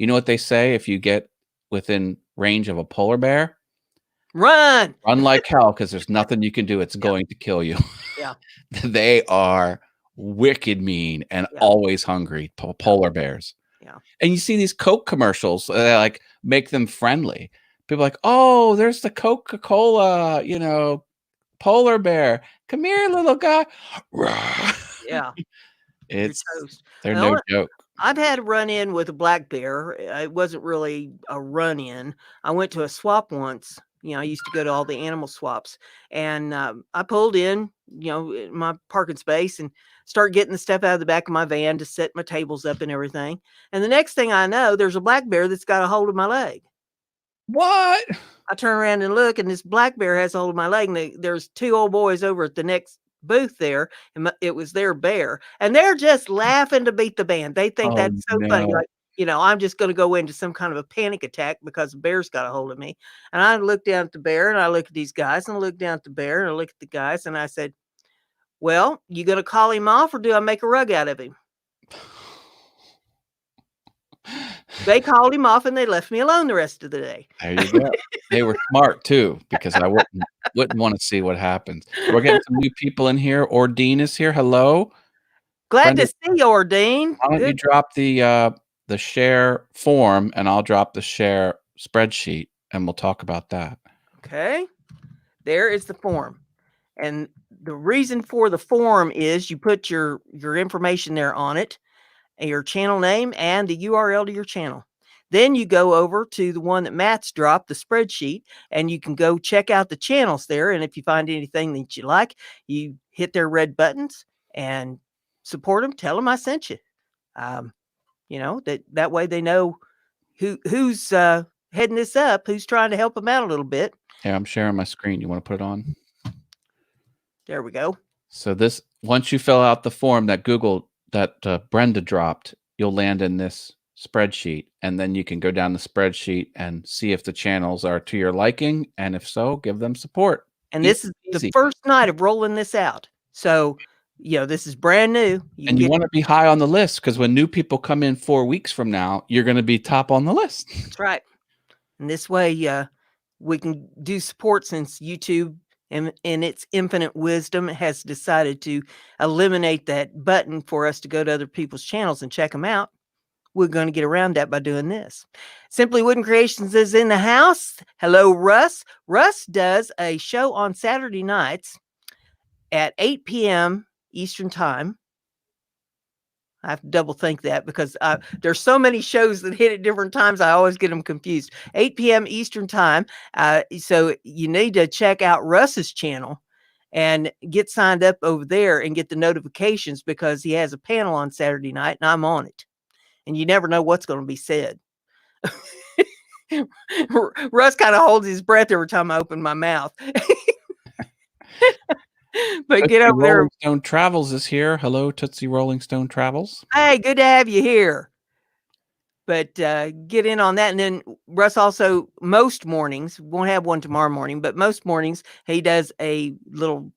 know what they say if you get within range of a polar bear? Run like hell, because there's nothing you can do. It's going to kill you. Yeah. They are wicked mean and always hungry, polar bears. Yeah. And you see these Coke commercials that like make them friendly. People are like, oh, there's the Coca-Cola, polar bear. Come here, little guy. Yeah. They're no joke. I've had a run-in with a black bear. It wasn't really a run-in. I went to a swap once. I used to go to all the animal swaps, and I pulled in, my parking space and start getting the stuff out of the back of my van to set my tables up and everything. And the next thing I know, there's a black bear that's got a hold of my leg. What? I turn around and look, and this black bear has a hold of my leg. And there's two old boys over at the next booth there, and it was their bear, and they're just laughing to beat the band. They think that's so funny. Like, I'm just going to go into some kind of a panic attack because the bear's got a hold of me. And I look down at the bear, and I look at these guys, and I look down at the bear, and I look at the guys, and I said, well, you going to call him off, or do I make a rug out of him? They called him off, and they left me alone the rest of the day. There you go. They were smart too, because I wouldn't want to see what happens. We're getting some new people in here. Ordine is here. Hello. Glad to see you, Ordine. Why don't you drop the share form, and I'll drop the share spreadsheet, and we'll talk about that. Okay. There is the form. And the reason for the form is you put your information there on it, your channel name, and the URL to your channel. Then you go over to the one that Matt's dropped, the spreadsheet, and you can go check out the channels there. And if you find anything that you like, you hit their red buttons and support them. Tell them I sent you. That way they know who's heading this up, who's trying to help them out a little bit. Yeah, I'm sharing my screen. You want to put it on? There we go. So this, once you fill out the form that Brenda dropped, you'll land in this spreadsheet, and then you can go down the spreadsheet and see if the channels are to your liking, and if so, give them support. And this is the first night of rolling this out, so this is brand new. You want to be high on the list, because when new people come in 4 weeks from now, you're going to be top on the list. That's right. And this way, we can do support, since YouTube, in its infinite wisdom, has decided to eliminate that button for us to go to other people's channels and check them out. We're going to get around that by doing this. Simply Wooden Creations is in the house. Hello, Russ. Russ does a show on Saturday nights at 8 p.m. Eastern Time. I have to double think that, because there's so many shows that hit at different times. I always get them confused. 8 p.m. Eastern Time. So you need to check out Russ's channel and get signed up over there and get the notifications, because he has a panel on Saturday night and I'm on it. And you never know what's going to be said. Russ kind of holds his breath every time I open my mouth. But get over there. Rolling Stone Travels is here. Hello, Tootsie Rolling Stone Travels. Hey, good to have you here. But get in on that. And then Russ also, most mornings, won't have one tomorrow morning, but most mornings he does a little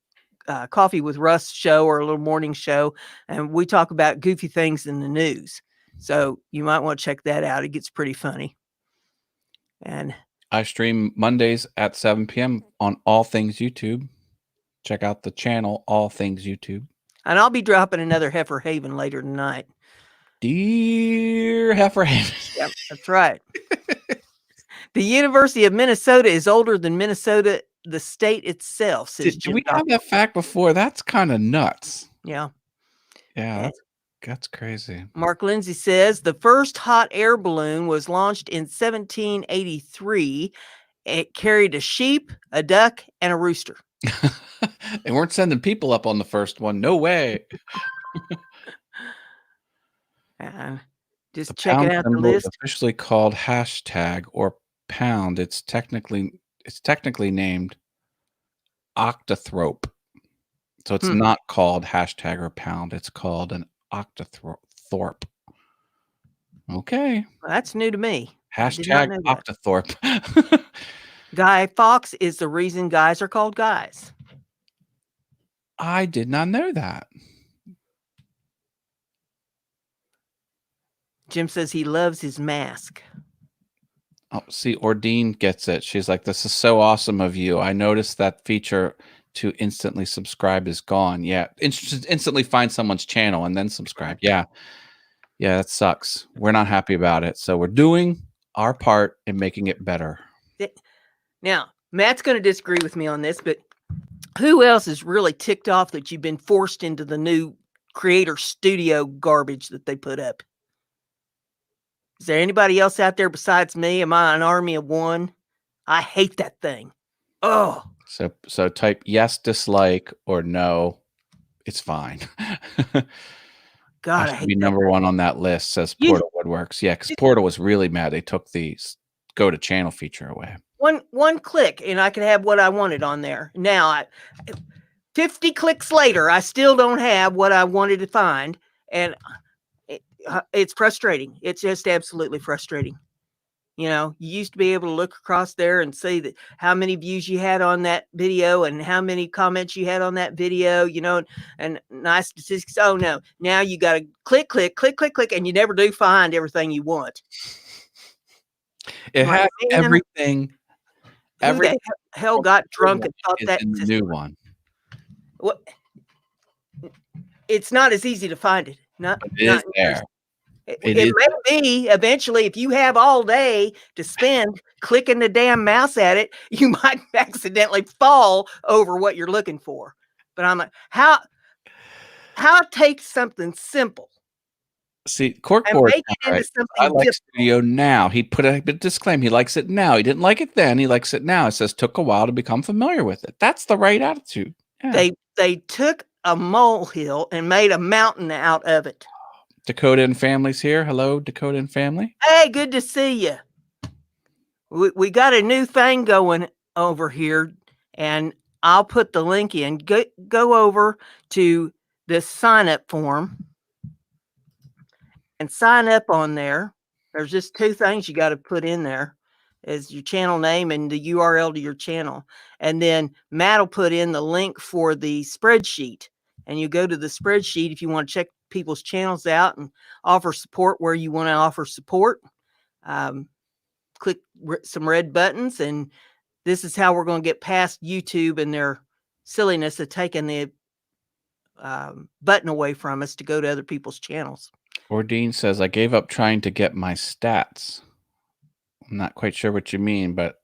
Coffee with Russ show, or a little morning show. And we talk about goofy things in the news. So you might want to check that out. It gets pretty funny. And I stream Mondays at 7 p.m. on All Things YouTube. Check out the channel, All Things YouTube. And I'll be dropping another Heifer Haven later tonight. Dear Heifer Haven. Yep, that's right. The University of Minnesota is older than Minnesota, the state itself. Says Did we have that fact before? That's kind of nuts. Yeah. Yeah, that's crazy. Mark Lindsay says the first hot air balloon was launched in 1783. It carried a sheep, a duck, and a rooster. They weren't sending people up on the first one. No way. Just checking out the list. Officially called hashtag or pound. It's technically named octothorpe. So it's not called hashtag or pound. It's called an octothorpe. Okay. Well, that's new to me. Hashtag octothorpe. Guy Fawkes is the reason guys are called guys. I did not know that. Jim says he loves his mask. Oh, see, Ordine gets it. She's like, this is so awesome of you. I noticed that feature to instantly subscribe is gone. Yeah. Instantly find someone's channel and then subscribe. Yeah. Yeah, that sucks. We're not happy about it. So we're doing our part in making it better. Now, Matt's going to disagree with me on this, but who else is really ticked off that you've been forced into the new Creator Studio garbage that they put up? Is there anybody else out there besides me? Am I an army of one? I hate that thing. Oh. So type yes, dislike, or no, it's fine. God, I should be number one on that list, says Portal Woodworks. Yeah, because Portal was really mad. They took the go to channel feature away. One click, and I could have what I wanted on there. Now, 50 clicks later, I still don't have what I wanted to find, and it's frustrating. It's just absolutely frustrating. You used to be able to look across there and see that how many views you had on that video and how many comments you had on that video, and nice statistics. Oh no, now you got to click, and you never do find everything you want. It has everything. Who the hell got drunk and thought that the new one? What? It's not as easy to find it. It is there. It may be eventually, if you have all day to spend clicking the damn mouse at it, you might accidentally fall over what you're looking for. But I'm like, how take something simple? See, Corkboard, right? I like different. Studio now. He put a disclaimer. He likes it now. He didn't like it then. He likes it now. It says took a while to become familiar with it. That's the right attitude. Yeah. They took a molehill and made a mountain out of it. Dakota and family's here. Hello, Dakota and family. Hey, good to see you. We got a new thing going over here, and I'll put the link in. Go over to this sign up form and sign up on there. There's just two things you got to put in there is your channel name and the URL to your channel. And then Matt will put in the link for the spreadsheet. And you go to the spreadsheet if you want to check people's channels out and offer support where you want to offer support. Click some red buttons, and this is how we're going to get past YouTube and their silliness of taking the button away from us to go to other people's channels. Ordine says, I gave up trying to get my stats. I'm not quite sure what you mean, but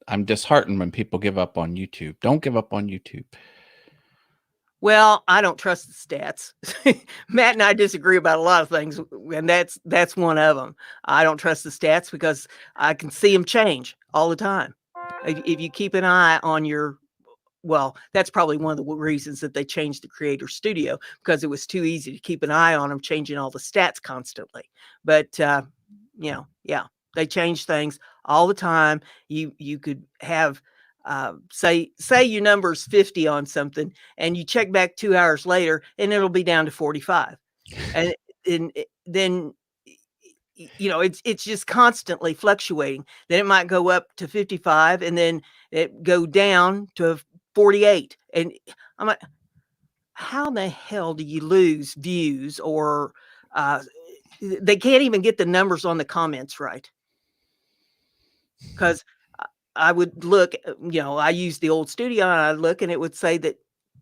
I'm disheartened when people give up on YouTube. Don't give up on YouTube. Well, I don't trust the stats. Matt and I disagree about a lot of things, and that's one of them. I don't trust the stats because I can see them change all the time. If you keep an eye on your, well, that's probably one of the reasons that they changed the Creator Studio, because it was too easy to keep an eye on them, changing all the stats constantly. But yeah, they change things all the time. You could have say your number's 50 on something, and you check back 2 hours later, and it'll be down to 45, and then it's just constantly fluctuating. Then it might go up to 55, and then it go down to 48, and I'm like, how the hell do you lose views? Or they can't even get the numbers on the comments right, because I would look, I use the old studio, and I look, and it would say that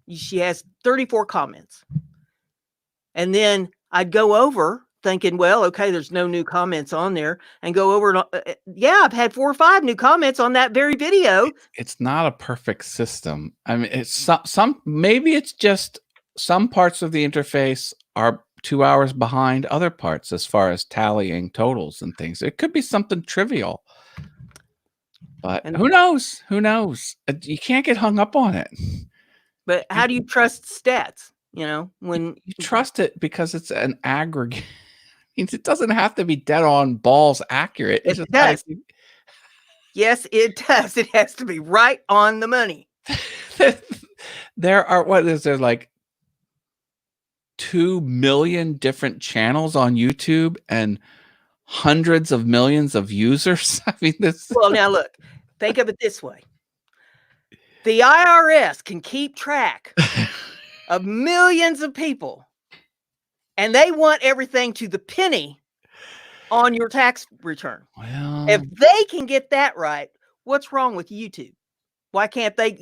she has 34 comments. And then I'd go over thinking, well, okay, there's no new comments on there, and go over and yeah, I've had 4 or 5 new comments on that very video. It's not a perfect system. I mean, it's some maybe it's just some parts of the interface are 2 hours behind other parts as far as tallying totals and things. It could be something trivial. But who knows? Who knows? You can't get hung up on it. But how do you trust stats? When you trust it because it's an aggregate. It doesn't have to be dead on balls accurate. It does. Yes, it does. It has to be right on the money. There are like 2 million different channels on YouTube and hundreds of millions of users. I mean, well, now look, think of it this way. The IRS can keep track of millions of people, and they want everything to the penny on your tax return. Well, if they can get that right, what's wrong with YouTube? Why can't they,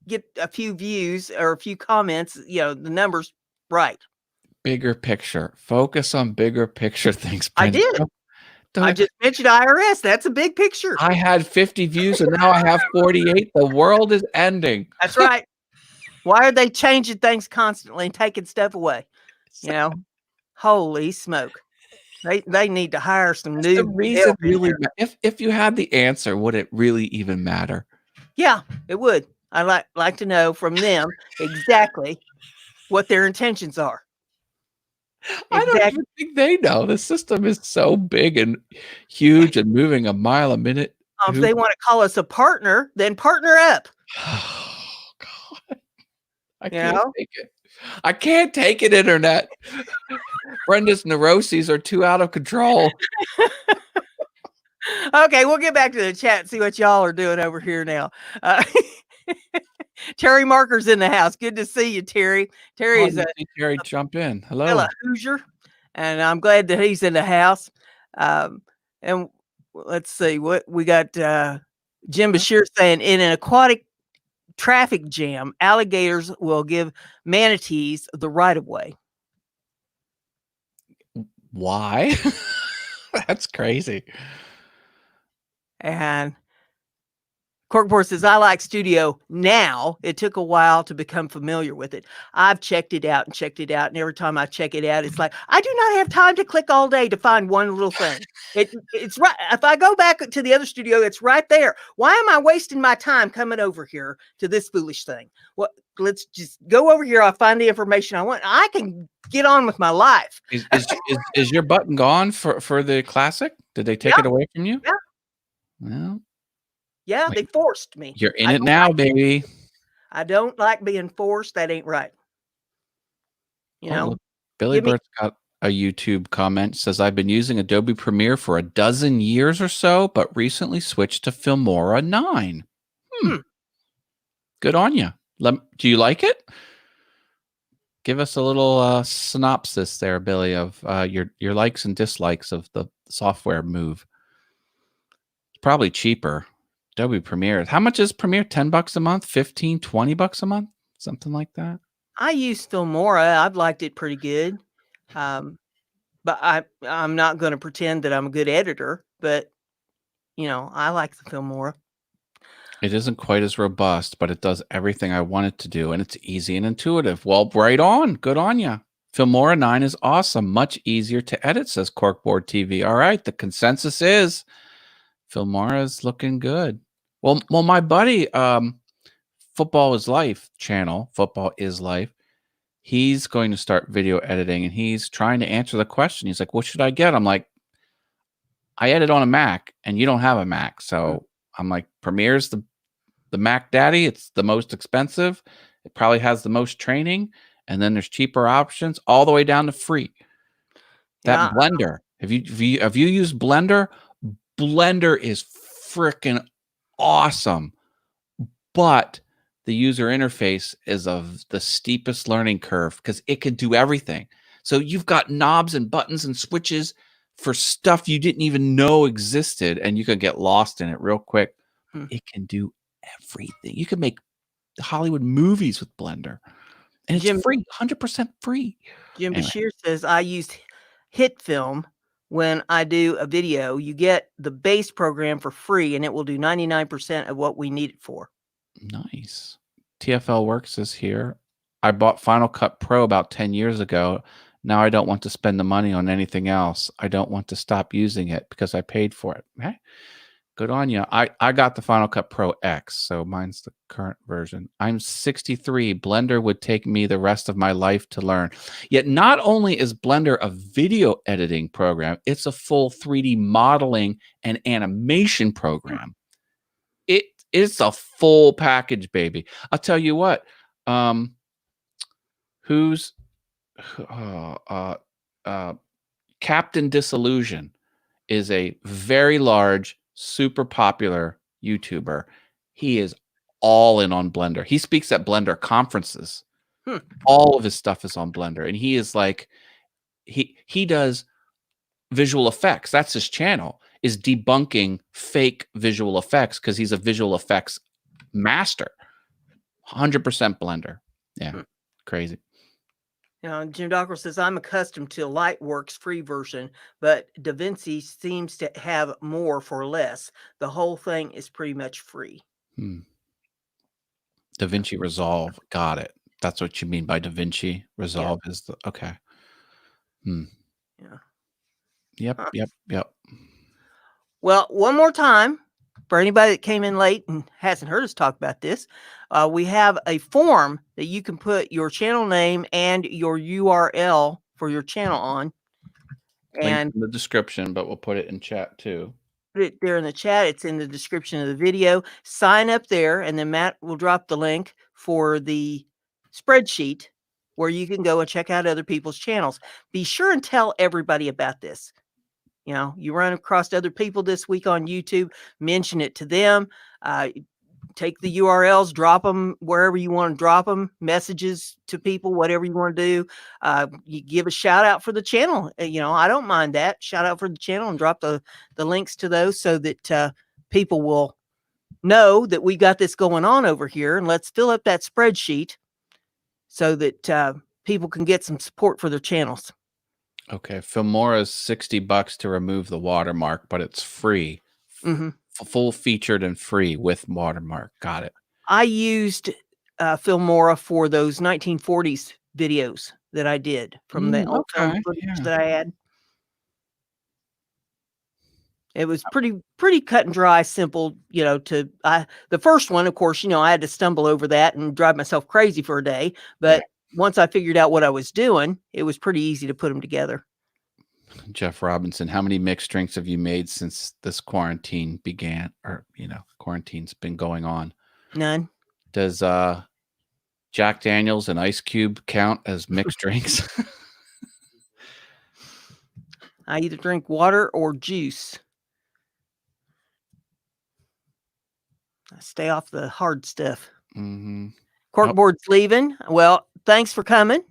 get a few views or a few comments, the numbers right? Bigger picture. Focus on bigger picture things, Brenda. I did. I just mentioned IRS. That's a big picture. I had 50 views and now I have 48. The world is ending. That's right. Why are they changing things constantly and taking stuff away? Holy smoke. They need to hire some new reason really. If you had the answer, would it really even matter? Yeah, it would. I'd like to know from them exactly what their intentions are. I don't even think they know. The system is so big and huge and moving a mile a minute. If they want to call us a partner, then partner up. Oh, God. I can't take it. I can't take it, internet. Brenda's neuroses are too out of control. Okay, we'll get back to the chat and see what y'all are doing over here now. Terry Marker's in the house. Good to see you, Terry. Terry jump in. Hello. Hello, Hoosier. And I'm glad that he's in the house. And let's see what we got. Jim Bashir saying, in an aquatic traffic jam, alligators will give manatees the right of way. Why? That's crazy. And Corkboard says, I like Studio now. It took a while to become familiar with it. I've checked it out. And every time I check it out, it's like, I do not have time to click all day to find one little thing. It's right. If I go back to the other studio, it's right there. Why am I wasting my time coming over here to this foolish thing? Well, let's just go over here. I'll find the information I want. I can get on with my life. Is your button gone for the classic? Did they take it away from you? Yeah. Well, yeah, they forced me. You're in it now, baby. I don't like being forced. That ain't right. You know, look, Billy Burt's got a YouTube comment. Says, I've been using Adobe Premiere for a dozen years or so, but recently switched to Filmora 9. Good on you. Do you like it? Give us a little synopsis there, Billy, of your likes and dislikes of the software move. It's probably cheaper. Adobe Premiere. How much is Premiere? $10 a month? 15, 20 bucks a month? Something like that? I use Filmora. I've liked it pretty good. But I'm not going to pretend that I'm a good editor, but I like the Filmora. It isn't quite as robust, but it does everything I want it to do, and it's easy and intuitive. Well, right on. Good on you. Filmora 9 is awesome. Much easier to edit, says Corkboard TV. All right, the consensus is Filmora is looking good. Well, my buddy, Football is Life channel, Football is Life, he's going to start video editing, and he's trying to answer the question. He's like, what should I get? I'm like, I edit on a Mac, and you don't have a Mac. So I'm like, Premiere's the Mac daddy. It's the most expensive. It probably has the most training. And then there's cheaper options all the way down to free. That Blender. Have you used Blender? Blender is freaking awesome. But the user interface is of the steepest learning curve because it can do everything. So you've got knobs and buttons and switches for stuff you didn't even know existed, and you could get lost in it real quick. It can do everything. You can make Hollywood movies with Blender, and it's free, 100% free. Jim Bashir says, I used HitFilm when I do a video. You get the base program for free, and it will do 99% of what we need it for. Nice. TFL Works is here. I bought Final Cut Pro about 10 years ago. Now I don't want to spend the money on anything else. I don't want to stop using it because I paid for it. Okay. Good on you. I got the Final Cut Pro X, so mine's the current version. I'm 63. Blender would take me the rest of my life to learn. Yet not only is Blender a video editing program, it's a full 3D modeling and animation program. It's a full package, baby. I'll tell you what. Captain Disillusion is a very large, super popular YouTuber. He is all in on Blender. He speaks at Blender conferences. All of his stuff is on Blender, and he is like, he does visual effects. That's his channel, is debunking fake visual effects because he's a visual effects master. 100% Blender. Yeah, crazy. Jim Dockrell says, I'm accustomed to Lightworks free version, but DaVinci seems to have more for less. The whole thing is pretty much free. DaVinci Resolve. Got it. That's what you mean by DaVinci Resolve is the, okay. Yeah. Yep. Well, one more time, for anybody that came in late and hasn't heard us talk about this, we have a form that you can put your channel name and your URL for your channel on. And in the description, but we'll put it in chat too. Put it there in the chat. It's in the description of the video. Sign up there, and then Matt will drop the link for the spreadsheet where you can go and check out other people's channels. Be sure and tell everybody about this. You run across other people this week on YouTube, mention it to them. Take the URLs, drop them wherever you want to drop them, messages to people, whatever you want to do. You give a shout out for the channel. I don't mind that. Shout out for the channel and drop the links to those so that people will know that we got this going on over here. And let's fill up that spreadsheet so that people can get some support for their channels. Okay, Filmora is $60 to remove the watermark, but it's free full featured and free with watermark. Got it. I used Filmora for those 1940s videos that I did from the old film footage that I had. It was pretty cut and dry, simple, the first one, of course, I had to stumble over that and drive myself crazy for a day. But once I figured out what I was doing, it was pretty easy to put them together. Jeff Robinson, how many mixed drinks have you made since this quarantine began? Or, quarantine's been going on? None. Does Jack Daniels and Ice Cube count as mixed drinks? I either drink water or juice. I stay off the hard stuff. Corkboard's leaving. Well, thanks for coming.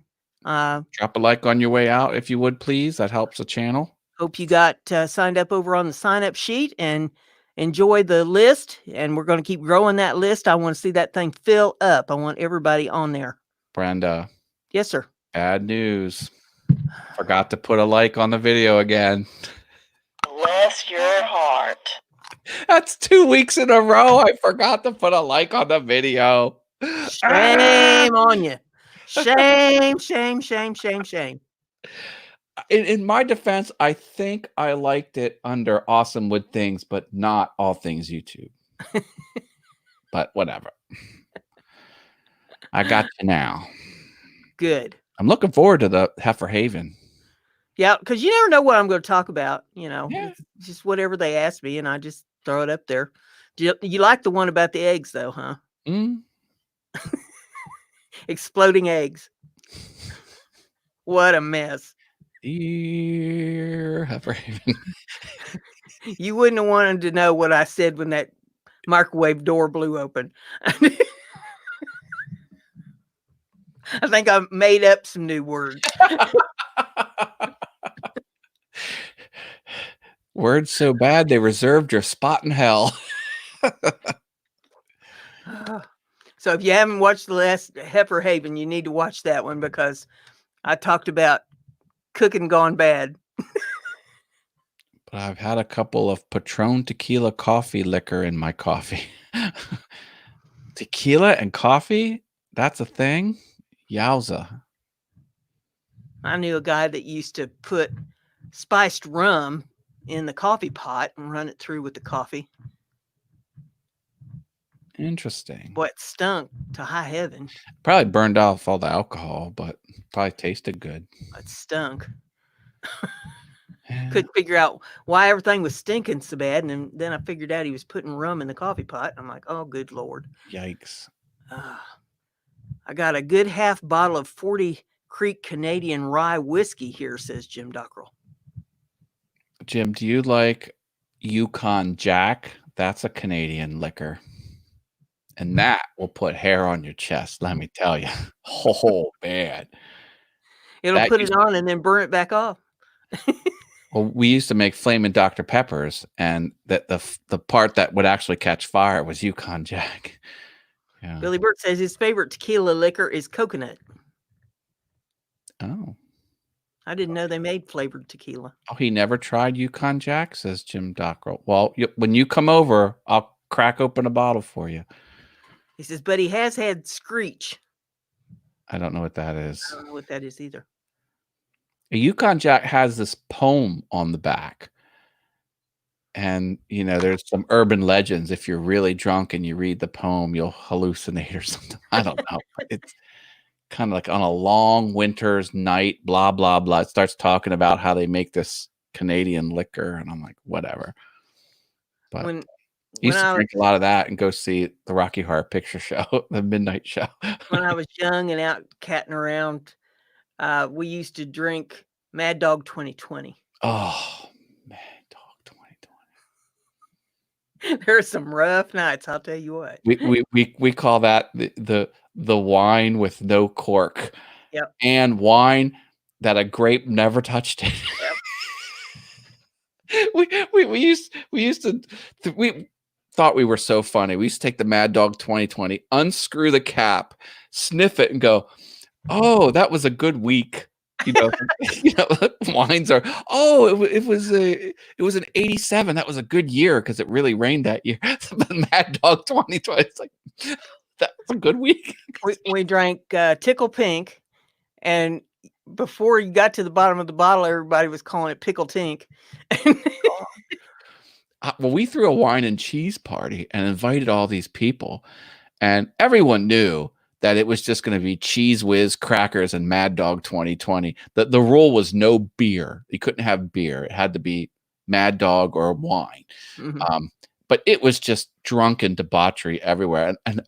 Drop a like on your way out, if you would, please. That helps the channel. Hope you got signed up over on the sign-up sheet and enjoy the list. And we're going to keep growing that list. I want to see that thing fill up. I want everybody on there. Brenda. Yes, sir. Bad news. Forgot to put a like on the video again. Bless your heart. That's 2 weeks in a row. I forgot to put a like on the video. Shame on you. Shame, shame, shame, shame, shame. In my defense, I think I liked it under Awesome Wood Things, but not All Things YouTube. But whatever. I got you now. Good. I'm looking forward to the Heifer Haven. Yeah, because you never know what I'm going to talk about. Just whatever they ask me, and I just throw it up there. You like the one about the eggs, though, huh? Exploding eggs. What a mess. Dear Heifer Haven. You wouldn't have wanted to know what I said when that microwave door blew open. I think I made up some new words. Words so bad they reserved your spot in hell. So if you haven't watched the last Heifer Haven, you need to watch that one because I talked about cooking gone bad. But I've had a couple of Patron tequila coffee liquor in my coffee. Tequila and coffee? That's a thing? Yowza. I knew a guy that used to put spiced rum in the coffee pot and run it through with the coffee. Interesting. Boy, it stunk to high heaven. Probably burned off all the alcohol, but probably tasted good. It stunk. Couldn't figure out why everything was stinking so bad. And then I figured out he was putting rum in the coffee pot. I'm like, oh, good Lord. Yikes. I got a good half bottle of 40 Creek Canadian rye whiskey here, says Jim Dockrell. Jim, do you like Yukon Jack? That's a Canadian liquor. And that will put hair on your chest, let me tell you. Oh, man. It'll put it on and then burn it back off. Well, we used to make Flamin' Dr. Peppers, and that the part that would actually catch fire was Yukon Jack. Yeah. Billy Burt says his favorite tequila liquor is coconut. Oh. I didn't know they made flavored tequila. Oh, he never tried Yukon Jack, says Jim Dockrell. Well, when you come over, I'll crack open a bottle for you. He says, but he has had Screech. I don't know what that is. I don't know what that is either. A Yukon Jack has this poem on the back. And, there's some urban legends. If you're really drunk and you read the poem, you'll hallucinate or something. I don't know. It's kind of like on a long winter's night, blah, blah, blah. It starts talking about how they make this Canadian liquor. And I'm like, whatever. But I used to drink a lot of that and go see the Rocky Horror Picture Show, the midnight show. When I was young and out catting around, we used to drink Mad Dog 2020. Oh, Mad Dog 2020. There's some rough nights, I'll tell you what. We call that the wine with no cork. Yep. And wine that a grape never touched it. Yep. we thought we were so funny. We used to take the Mad Dog 2020, unscrew the cap, sniff it, and go, "Oh, that was a good week." You know, wines are. Oh, it was an 87. That was a good year because it really rained that year. Mad Dog 2020. It's like that was a good week. We drank Tickle Pink, and before you got to the bottom of the bottle, everybody was calling it Pickle Tink. Well, we threw a wine and cheese party and invited all these people, and everyone knew that it was just going to be Cheese Whiz, crackers, and Mad Dog 2020. The rule was no beer. You couldn't have beer. It had to be Mad Dog or wine. Mm-hmm. But it was just drunken debauchery everywhere. And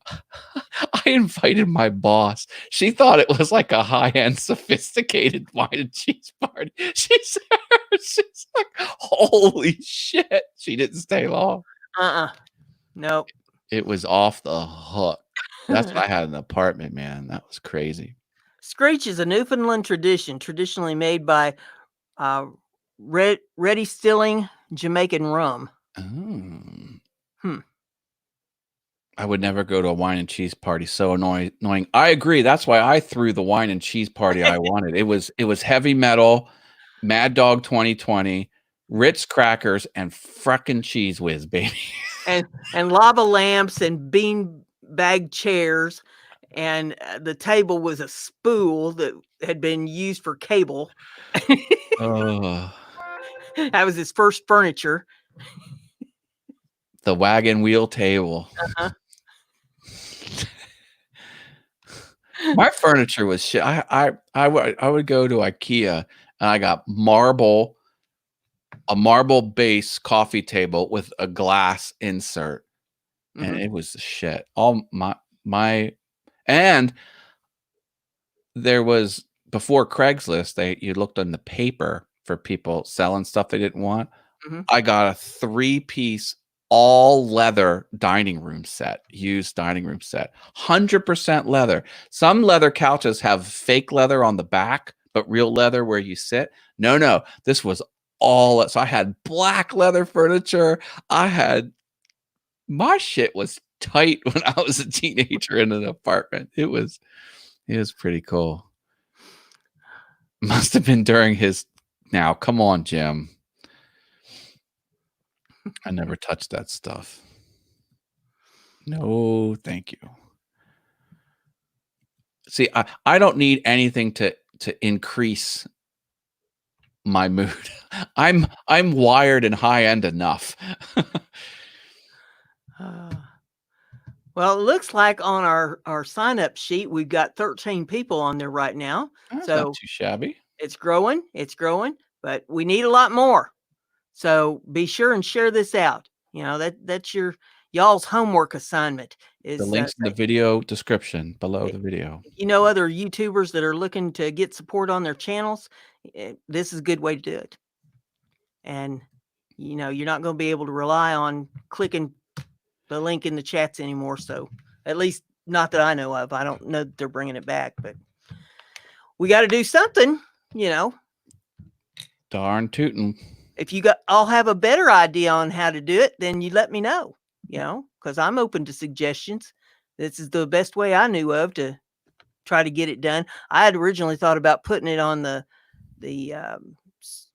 I invited my boss. She thought it was like a high-end, sophisticated wine and cheese party. She's like, holy shit. She didn't stay long. Nope. It was off the hook. That's when I had an apartment, man. That was crazy. Screech is a Newfoundland tradition, traditionally made by ready stilling Jamaican rum. I would never go to a wine and cheese party. So annoying. I agree. That's why I threw the wine and cheese party I wanted. It was heavy metal, Mad Dog 2020, Ritz crackers, and frickin' Cheese Whiz, baby. and lava lamps and bean bag chairs, and the table was a spool that had been used for cable. Oh. That was his first furniture. The wagon wheel table. My furniture was shit. I would go to IKEA and I got a marble base coffee table with a glass insert, and it was shit. All my and there was, before Craigslist, you looked on the paper for people selling stuff they didn't want. I got a 3-piece all leather dining room set, used dining room set, 100% leather. Some leather couches have fake leather on the back, but real leather where you sit. No, this was all. So I had black leather furniture. My shit was tight when I was a teenager in an apartment. It was pretty cool. Must have been during his. Now, come on, Jim. I never touched that stuff. No, thank you. See, I don't need anything to increase my mood. I'm wired and high end enough. Well, it looks like on our sign up sheet we've got 13 people on there right now. That's so not too shabby. It's growing, but we need a lot more. So be sure and share this out. You know, that's y'all's homework assignment. Is the links in the video description below the video. You know, other YouTubers that are looking to get support on their channels, this is a good way to do it. And you know, you're not going to be able to rely on clicking the link in the chats anymore. So at least not that I know of. I don't know that they're bringing it back, but we got to do something, you know. Darn tootin'. If you all have a better idea on how to do it, then you let me know, you know, because I'm open to suggestions. This is the best way I knew of to try to get it done. I had originally thought about putting it on the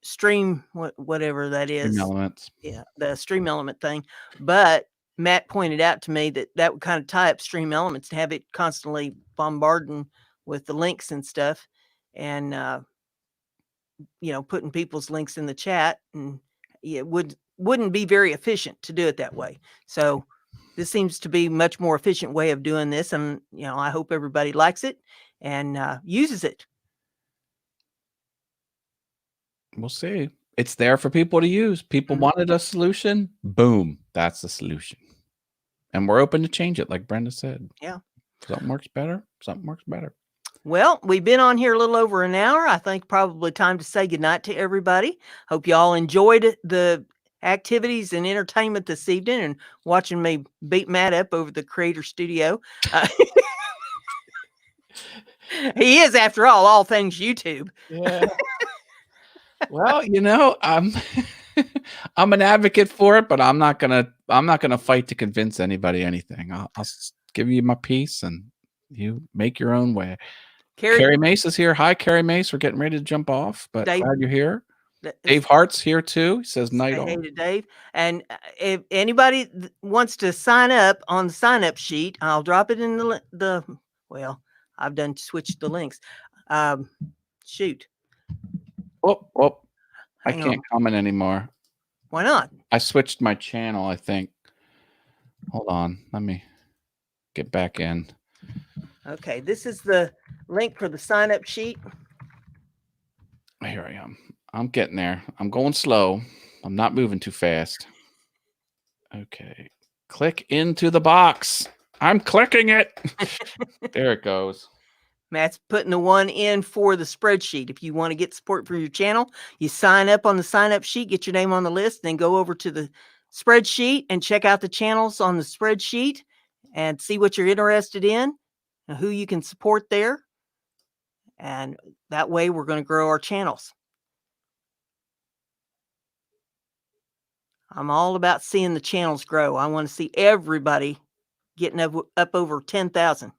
stream, whatever that is. Stream Elements. Yeah, the Stream Element thing. But Matt pointed out to me that would kind of tie up Stream Elements to have it constantly bombarding with the links and stuff. And, you know, putting people's links in the chat, and it wouldn't be very efficient to do it that way. So this seems to be a much more efficient way of doing this. And, you know, I hope everybody likes it and uses it. We'll see. It's there for people to use. People wanted a solution. Boom. That's the solution. And we're open to change it, like Brenda said. Yeah. Something works better. Something works better. Well, we've been on here a little over an hour. I think probably time to say goodnight to everybody. Hope you all enjoyed the activities and entertainment this evening and watching me beat Matt up over the Creator Studio. He is, after all things YouTube. Yeah. Well, you know, I'm an advocate for it, but I'm not gonna fight to convince anybody anything. I'll give you my piece, and you make your own way. Carrie Mace is here. Hi, Carrie Mace. We're getting ready to jump off, but Dave, glad you're here. Dave Hart's here too. He says night all. Hey to Dave. And if anybody wants to sign up on the sign up sheet, I'll drop it in the well, I've done switched the links. Shoot. Oh, I Hang can't on. comment anymore. Why not? I switched my channel, I think. Hold on. Let me get back in. Okay, this is the link for the sign up sheet. Here I am. I'm getting there. I'm going slow. I'm not moving too fast. Okay. Click into the box. I'm clicking it. There it goes. Matt's putting the one in for the spreadsheet. If you want to get support for your channel, you sign up on the sign up sheet, get your name on the list, then go over to the spreadsheet and check out the channels on the spreadsheet and see what you're interested in and who you can support there. And that way we're going to grow our channels. I'm all about seeing the channels grow. I want to see everybody getting up over 10,000.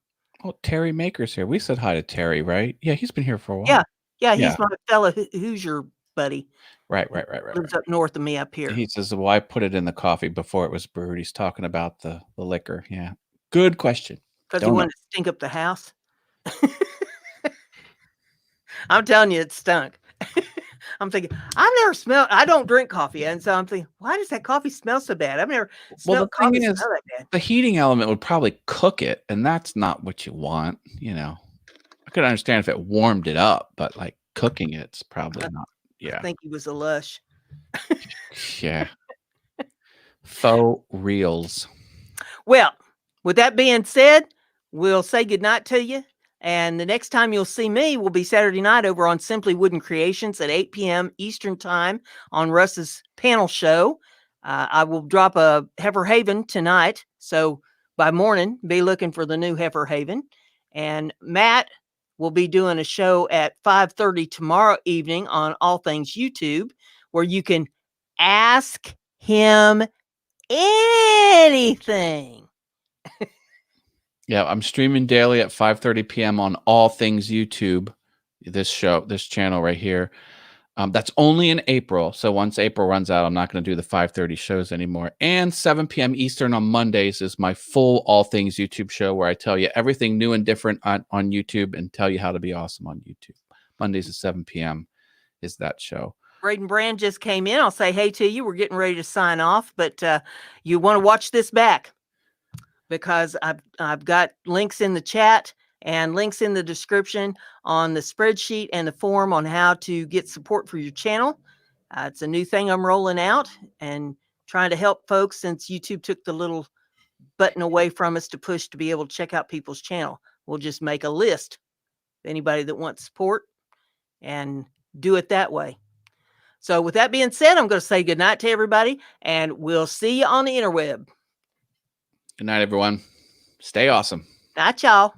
Oh, Terry Maker's here. We said hi to Terry, right? Yeah, he's been here for a while. Yeah, he's my fellow Hoosier buddy. Right. Lives up north of me up here. He says, well, I put it in the coffee before it was brewed. He's talking about the liquor. Yeah. Good question. Because he wanted to stink up the house. I'm telling you, it stunk. I'm thinking, I don't drink coffee. And so I'm thinking, why does that coffee smell so bad? I've never smelled coffee smell that bad. The heating element would probably cook it, and that's not what you want, you know. I could understand if it warmed it up, but like cooking it's probably not. Yeah. I think he was a lush. Yeah. Faux reels. Well, with that being said, we'll say goodnight to you. And the next time you'll see me will be Saturday night over on Simply Wooden Creations at 8 p.m. Eastern Time on Russ's panel show. I will drop a Heifer Haven tonight. So by morning, be looking for the new Heifer Haven. And Matt will be doing a show at 5:30 tomorrow evening on All Things YouTube, where you can ask him anything. Yeah, I'm streaming daily at 5:30 p.m. on All Things YouTube. This channel right here. That's only in April. So once April runs out, I'm not going to do the 5:30 shows anymore. And 7 p.m. Eastern on Mondays is my full All Things YouTube show where I tell you everything new and different on YouTube and tell you how to be awesome on YouTube. Mondays at 7 p.m. is that show. Braden Brand just came in. I'll say hey to you. We're getting ready to sign off, but you want to watch this back because I've got links in the chat and links in the description on the spreadsheet and the form on how to get support for your channel. It's a new thing I'm rolling out and trying to help folks since YouTube took the little button away from us to push to be able to check out people's channel. We'll just make a list of anybody that wants support and do it that way. So with that being said, I'm going to say goodnight to everybody, and we'll see you on the interweb. Good night, everyone. Stay awesome. Night, y'all.